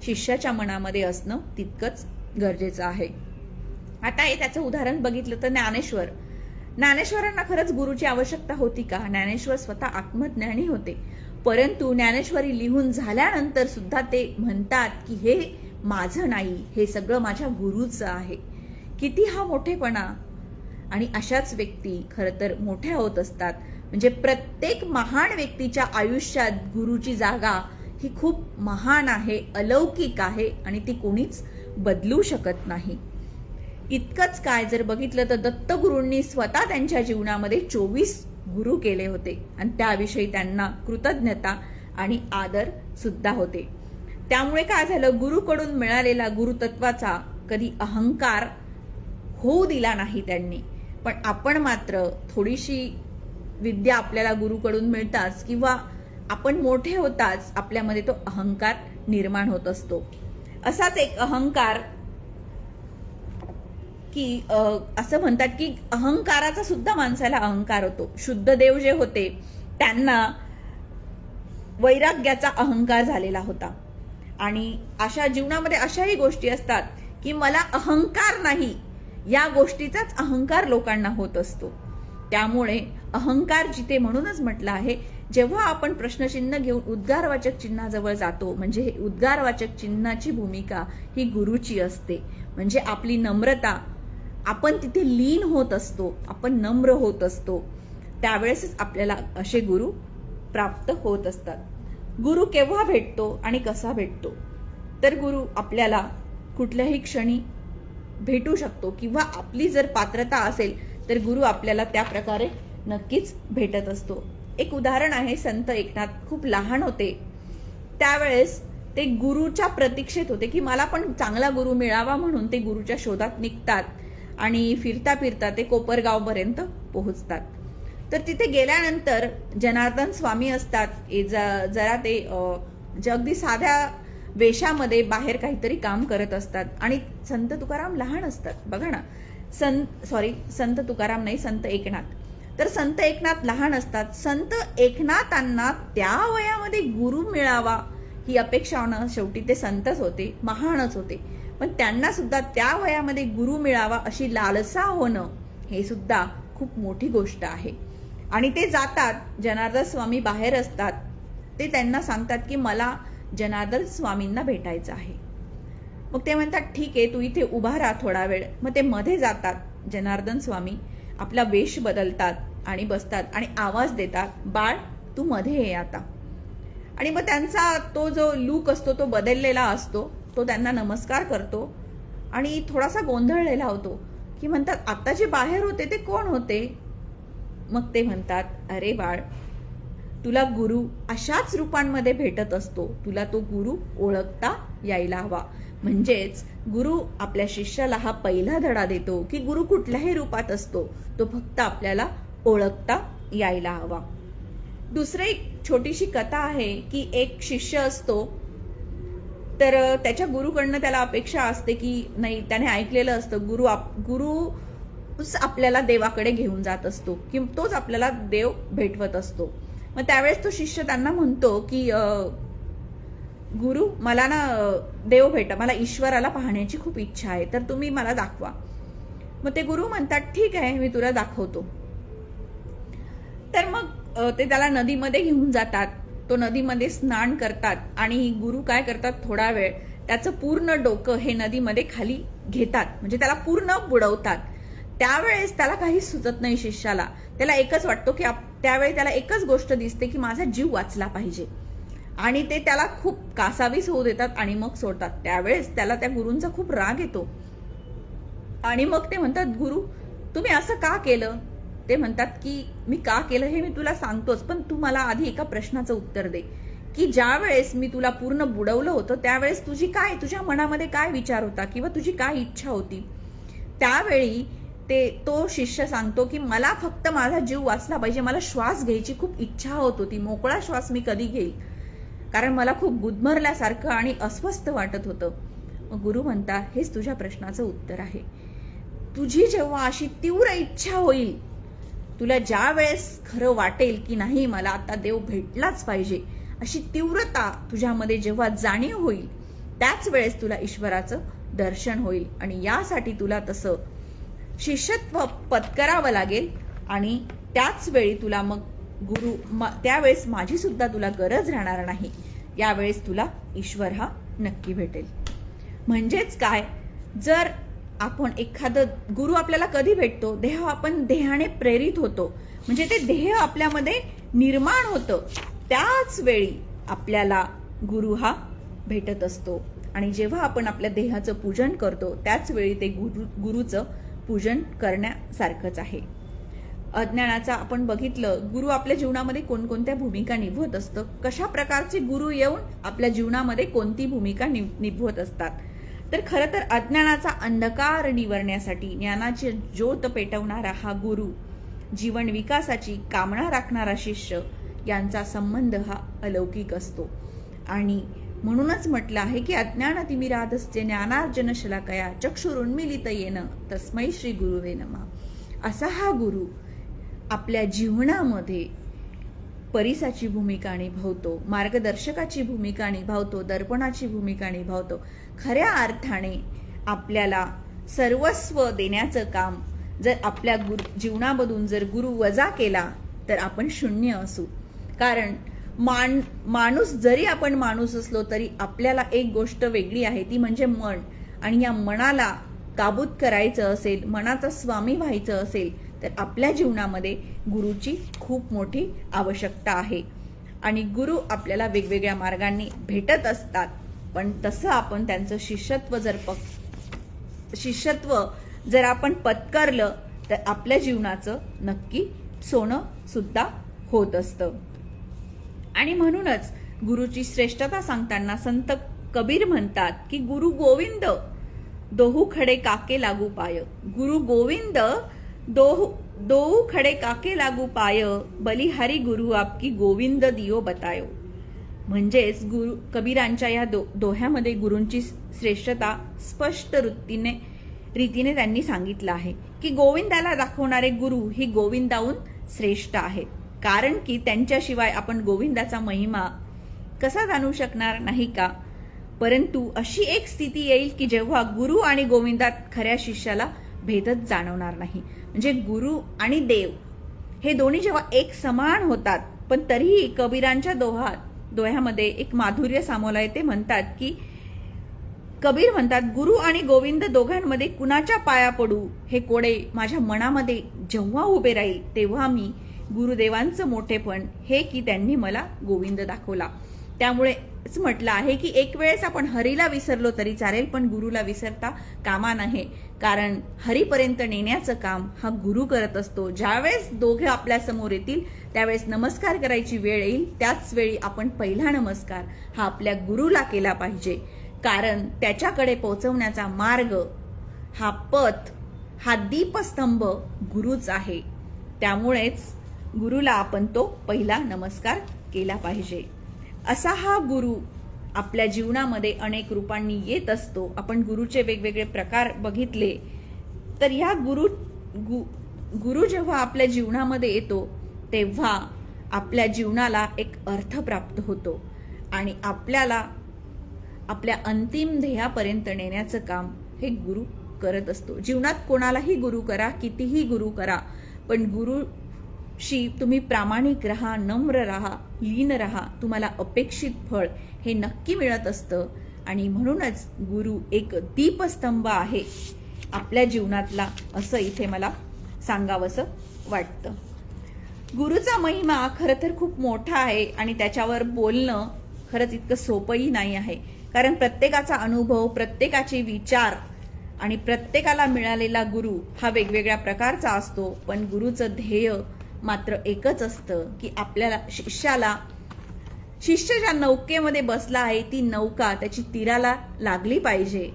शिष्याच्या मनामध्ये असणं तितकंच गरजेचं आहे. आता हे त्याचं उदाहरण बघितलं तर ज्ञानेश्वरांना खरंच गुरुची आवश्यकता होती का? ज्ञानेश्वर स्वतः आत्मज्ञानी होते, परंतु ज्ञानेश्वरी लिहून झाल्यानंतर सुद्धा ते म्हणतात की हे माझं नाही, हे सगळं माझ्या गुरुचं आहे. किती हा मोठेपणा! आणि अशाच व्यक्ती खरं तर मोठ्या होत असतात. म्हणजे प्रत्येक महान व्यक्तीच्या आयुष्यात गुरुची जागा ही खूप महान आहे, अलौकिक आहे आणि ती कोणीच बदलू शकत नाही. इतकंच काय, जर बघितलं तर दत्तगुरूंनी स्वतः त्यांच्या जीवनामध्ये 24 गुरु केले होते आणि त्याविषयी त्यांना कृतज्ञता आणि आदर सुद्धा होते. त्यामुळे काय झालं, गुरुकडून मिळालेला गुरुतत्वाचा कधी अहंकार होऊ दिला नाही त्यांनी. पण आपण मात्र थोडीशी विद्या आपल्याला गुरुकडून मिळताच किंवा आपण मोठे होताच आपल्यामध्ये तो अहंकार निर्माण होत असतो. असाच एक अहंकार की असं म्हणतात की अहंकाराचा सुद्धा माणसाला अहंकार होतो. शुद्धदेव जे होते त्यांना वैराग्याचा अहंकार झालेला होता. आणि अशा जीवनामध्ये अशाही गोष्टी असतात की मला अहंकार नाही, या गोष्टीचाच अहंकार लोकांना होत असतो. त्यामुळे अहंकार जिथे, म्हणूनच म्हटलं आहे, जेव्हा आपण प्रश्नचिन्ह घेऊन उद्गारवाचक चिन्हाजवळ जातो, म्हणजे हे उद्गारवाचक चिन्हाची भूमिका ही गुरुची असते. म्हणजे आपली नम्रता, आपण तिथे लीन होत असतो, आपण नम्र होत असतो, त्यावेळेसच आपल्याला असे गुरु प्राप्त होत असतात. गुरु केव्हा भेटतो आणि कसा भेटतो? तर गुरु आपल्याला कुठल्याही क्षणी भेटू शकतो किंवा आपली जर पात्रता असेल तर गुरु आपल्याला त्या प्रकारे नक्कीच भेटत असतो. एक उदाहरण आहे, संत एकनाथ खूप लहान होते त्यावेळेस ते गुरुच्या प्रतीक्षेत होते की मला पण चांगला गुरु मिळावा, म्हणून ते गुरुच्या शोधात निघतात आणि फिरता फिरता ते कोपरगावपर्यंत पोहोचतात. तर तिथे गेल्यानंतर जनार्दन स्वामी असतात, जरा ते अगदी साध्या वेशामध्ये बाहेर काहीतरी काम करत असतात आणि संत तुकाराम लहान असतात. बघा ना, संत तुकाराम नाही, संत एकनाथ. तर संत एकनाथ लहान असतात. संत एकनाथांना त्या वयामध्ये गुरु मिळावा ही अपेक्षा होणं, शेवटी ते संतच होते, महानच होते, पण त्यांना सुद्धा त्या वयामध्ये गुरु मिळावा अशी लालसा होणं हे सुद्धा खूप मोठी गोष्ट आहे. आणि ते जातात, जनार्दन स्वामी बाहेर असतात, ते त्यांना सांगतात की मला जनार्दन स्वामींना भेटायचं आहे. मग ते म्हणतात ठीक आहे, तू इथे उभा राहा थोडा वेळ. मग ते मध्ये जातात. जनार्दन स्वामी आपला वेश बदलतात आणि बसतात आणि आवाज देतात, बाळ तू मध्ये ये आता. आणि मग त्यांचा तो जो लूक असतो तो बदललेला असतो, तो त्यांना नमस्कार करतो आणि थोडासा गोंधळलेला होतो की म्हणतात आता जे बाहेर होते ते कोण होते? मग ते म्हणतात, अरे बाळ, तुला गुरु अशाच रूपांमध्ये भेटत असतो, तुला तो गुरु ओळखता यायला हवा. म्हणजेच गुरु आपल्या शिष्याला हा पहिला धडा देतो की गुरु कुठल्याही रूपात असतो, तो फक्त आपल्याला ओळखता यायला हवा. दुसरी एक छोटीशी कथा आहे की एक शिष्य असतो, तर त्याच्या गुरुकडनं त्याला अपेक्षा असते की नाही, त्याने ऐकलेलं असतं गुरुच आपल्याला देवाकडे घेऊन जात असतो की तोच आपल्याला देव भेटवत असतो. मग त्यावेळेस तो शिष्य त्यांना म्हणतो की गुरु, मला ना देव भेटा, मला ईश्वराला पाहण्याची खूप इच्छा आहे, तर तुम्ही मला दाखवा. मग ते गुरु म्हणतात ठीक आहे, मी तुला दाखवतो. तर मग ते त्याला नदीमध्ये घेऊन जातात. तो नदीमध्ये स्नान करतात आणि गुरु काय करतात, थोडा वेळ त्याचं पूर्ण डोकं हे नदीमध्ये खाली घेतात, म्हणजे त्याला पूर्ण बुडवतात. त्यावेळेस त्याला काही सुचत नाही शिष्याला. त्याला एकच वाटतो की त्यावेळी त्याला एकच गोष्ट दिसते की माझा जीव वाचला पाहिजे, आणि ते त्याला खूप कासावीस होऊ देतात आणि मग सोडतात. त्यावेळेस त्याला त्या गुरूंचा खूप राग येतो आणि मग ते म्हणतात, गुरु तुम्ही असं का केलं? ते म्हणतात की मी का केलं हे मी तुला सांगतोच, पण तू मला आधी एका प्रश्नाचं उत्तर दे की ज्या वेळेस मी तुला पूर्ण बुडवलं होतं त्यावेळेस तुझ्या मनामध्ये काय विचार होता किंवा तुझी काय इच्छा होती. त्यावेळी तो शिष्य सांगतो की मला फक्त माझा जीव वाचला पाहिजे, मला श्वास घ्यायची खूप इच्छा होत होती, मोकळा श्वास मी कधी घेईल, कारण मला खूप गुदमरल्यासारखं आणि अस्वस्थ वाटत होतं. मग गुरु म्हणतात हेच तुझ्या प्रश्नाचं उत्तर आहे. तुझी जेव्हा अशी तीव्र इच्छा होईल, तुला ज्या वेळेस खरं वाटेल की नाही मला आता देव भेटलाच पाहिजे, अशी तीव्रता तुझ्यामध्ये जेव्हा जाणीव होईल, त्याच वेळेस तुला ईश्वराचं दर्शन होईल. आणि यासाठी तुला तसं शिष्यत्व पत्करावं लागेल. आणि त्याच वेळी तुला मग त्यावेळेस माझी सुद्धा तुला गरज राहणार नाही. यावेळेस तुला ईश्वर हा नक्की भेटेल. म्हणजेच काय, जर आपण एखादं गुरु आपल्याला कधी भेटतो, आपण देहाने प्रेरित होतो, म्हणजे ते देह आपल्यामध्ये निर्माण होतं, त्याच वेळी आपल्याला गुरु हा भेटत असतो. आणि जेव्हा आपण आपल्या देहाचं पूजन करतो त्याच वेळी ते गुरुचं पूजन करण्यासारखंच आहे. अज्ञानाचा आपण बघितलं, गुरु आपल्या जीवनामध्ये कोणकोणत्या भूमिका निभवत असतं, कशा प्रकारचे गुरु येऊन आपल्या जीवनामध्ये कोणती भूमिका निभवत असतात. तर खरं तर अज्ञानाचा अंधकार निवरण्यासाठी ज्ञानाची ज्योत पेटवणारा हा गुरु, जीवन विकासाची कामना राखणारा शिष्य यांचा संबंध हा अलौकिक असतो. आणि म्हणूनच म्हटलं आहे की अज्ञानतिमिराधस्य ज्ञानार्जन शलाकया चक्षुरुन्मीलित येन तस्मै श्री गुरुवे नमः. असा हा गुरु आपल्या जीवनामध्ये परिसाची भूमिका निभावतो, मार्गदर्शकाची भूमिका निभावतो, दर्पणाची भूमिका निभावतो. खऱ्या अर्थाने आपल्याला सर्वस्व देण्याचं काम जर आपल्या जीवनामधून जर गुरु वजा केला तर आपण शून्य असू. कारण माणूस जरी आपण माणूस असलो तरी आपल्याला एक गोष्ट वेगळी आहे, ती म्हणजे मन. आणि या मनाला काबूत करायचं असेल, मनाचा स्वामी व्हायचं असेल तर आपल्या जीवनामध्ये गुरुची खूप मोठी आवश्यकता आहे. आणि गुरु आपल्याला वेगवेगळ्या मार्गांनी भेटत असतात, पण तसं आपण त्यांचं शिष्यत्व जर आपण पत्करलं तर आपल्या जीवनाचं नक्की सोनं सुद्धा होत असतं. आणि म्हणूनच गुरुची श्रेष्ठता सांगताना संत कबीर म्हणतात की गुरु गोविंद दोहू खडे काके लागू पाय. गुरु गोविंद दोहू खडे काके लागू पाय, बलिहारी गुरु आपकी गोविंद दियो बतायो. म्हणजेच कबीरांच्या या दोह्यामध्ये गुरूंची श्रेष्ठता स्पष्ट रीतीने त्यांनी सांगितलं आहे की गोविंदाला दाखवणारे गुरु ही गोविंदाहून श्रेष्ठ आहेत. कारण की त्यांच्याशिवाय आपण गोविंदाचा महिमा कसा जाणू शकणार नाही का. परंतु अशी एक स्थिती येईल की जेव्हा गुरु आणि गोविंदात खऱ्या शिष्याला भेदच जाणवणार नाही. म्हणजे गुरु आणि देव हे दोन्ही जेव्हा एक समान होतात, पण तरीही कबीरांच्या दोह्यामध्ये एक माधुर्य सामोला येते. म्हणतात की कबीर म्हणतात, गुरु आणि गोविंद दोघांमध्ये कुणाच्या पाया पडू हे कोडे माझ्या मनामध्ये जेव्हा उभे राहील तेव्हा मी गुरुदेवांचं मोठेपण हे की त्यांनी मला गोविंद दाखवला. त्यामुळेच म्हटलं आहे की एक वेळेस आपण हरीला विसरलो तरी चालेल, पण गुरुला विसरता कामा नये. कारण हरीपर्यंत नेण्याचं काम हा गुरु करत असतो. ज्यावेळेस दोघे आपल्या समोर येतील त्यावेळेस नमस्कार करायची वेळ येईल, त्याच वेळी आपण पहिला नमस्कार हा आपल्या गुरुला केला पाहिजे. कारण त्याच्याकडे पोहोचवण्याचा मार्ग, हा पथ, हा दीपस्तंभ गुरुच आहे. त्यामुळेच गुरुला आपण तो पहिला नमस्कार केला पाहिजे. असा हा गुरु आपल्या जीवनामध्ये अनेक रूपांनी येत असतो. आपण गुरुचे वेगवेगळे प्रकार बघितले तर ह्या गुरु जेव्हा आपल्या जीवनामध्ये येतो तेव्हा आपल्या जीवनाला एक अर्थ प्राप्त होतो आणि आपल्याला आपल्या अंतिम ध्येयापर्यंत नेण्याचं काम हे गुरु करत असतो. जीवनात कोणालाही गुरु करा, कितीही गुरु करा, पण गुरुशी तुम्ही प्रामाणिक राहा, नम्र राहा, लीन राहा, तुम्हाला अपेक्षित फळ हे नक्की मिळत असतं. आणि म्हणूनच गुरु एक दीपस्तंभ आहे आपल्या जीवनातला, असं इथे मला सांगावंसं वाटतं. गुरुचा महिमा खरं तर खूप मोठा आहे आणि त्याच्यावर बोलणं खरंच इतकं सोपंही नाही आहे. कारण प्रत्येकाचा अनुभव, प्रत्येकाचे विचार आणि प्रत्येकाला मिळालेला गुरु हा वेगवेगळ्या प्रकारचा असतो, पण गुरुचं ध्येय मात्र एकच असतं की आपल्याला शिष्य ज्या नौकेमध्ये बसला आहे ती नौका त्याची तीराला लागली पाहिजे,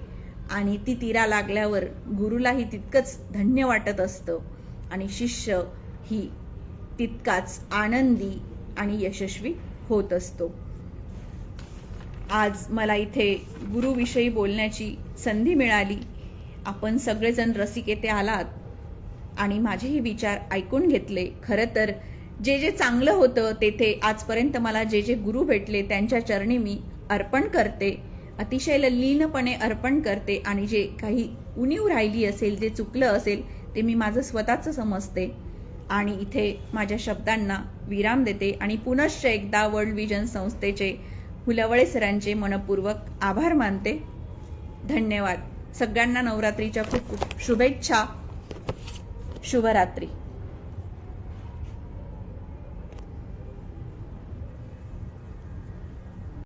आणि ती तीरा लागल्यावर गुरुलाही तितकंच धन्य वाटत असतं आणि शिष्य ही तितकाच आनंदी आणि यशस्वी होत असतो. आज मला इथे गुरुविषयी बोलण्याची संधी मिळाली. आपण सगळेजण रसिक येथे आलात आणि माझेही विचार ऐकून घेतले. खरं तर जे जे चांगलं होतं तेथे आजपर्यंत मला जे जे गुरु भेटले त्यांच्या चरणी मी अर्पण करते, अतिशय ललीनपणे अर्पण करते, आणि जे काही उणीव राहिली असेल, जे चुकलं असेल ते मी माझं स्वतःचं समजते आणि इथे माझ्या शब्दांना विराम देते आणि पुनश्च एकदा वर्ल्ड विजन संस्थेचे हुलवळे सरांचे मनपूर्वक आभार मानते. धन्यवाद. सगळ्यांना नवरात्रीच्या खूप खूप शुभेच्छा. शुभरात्री.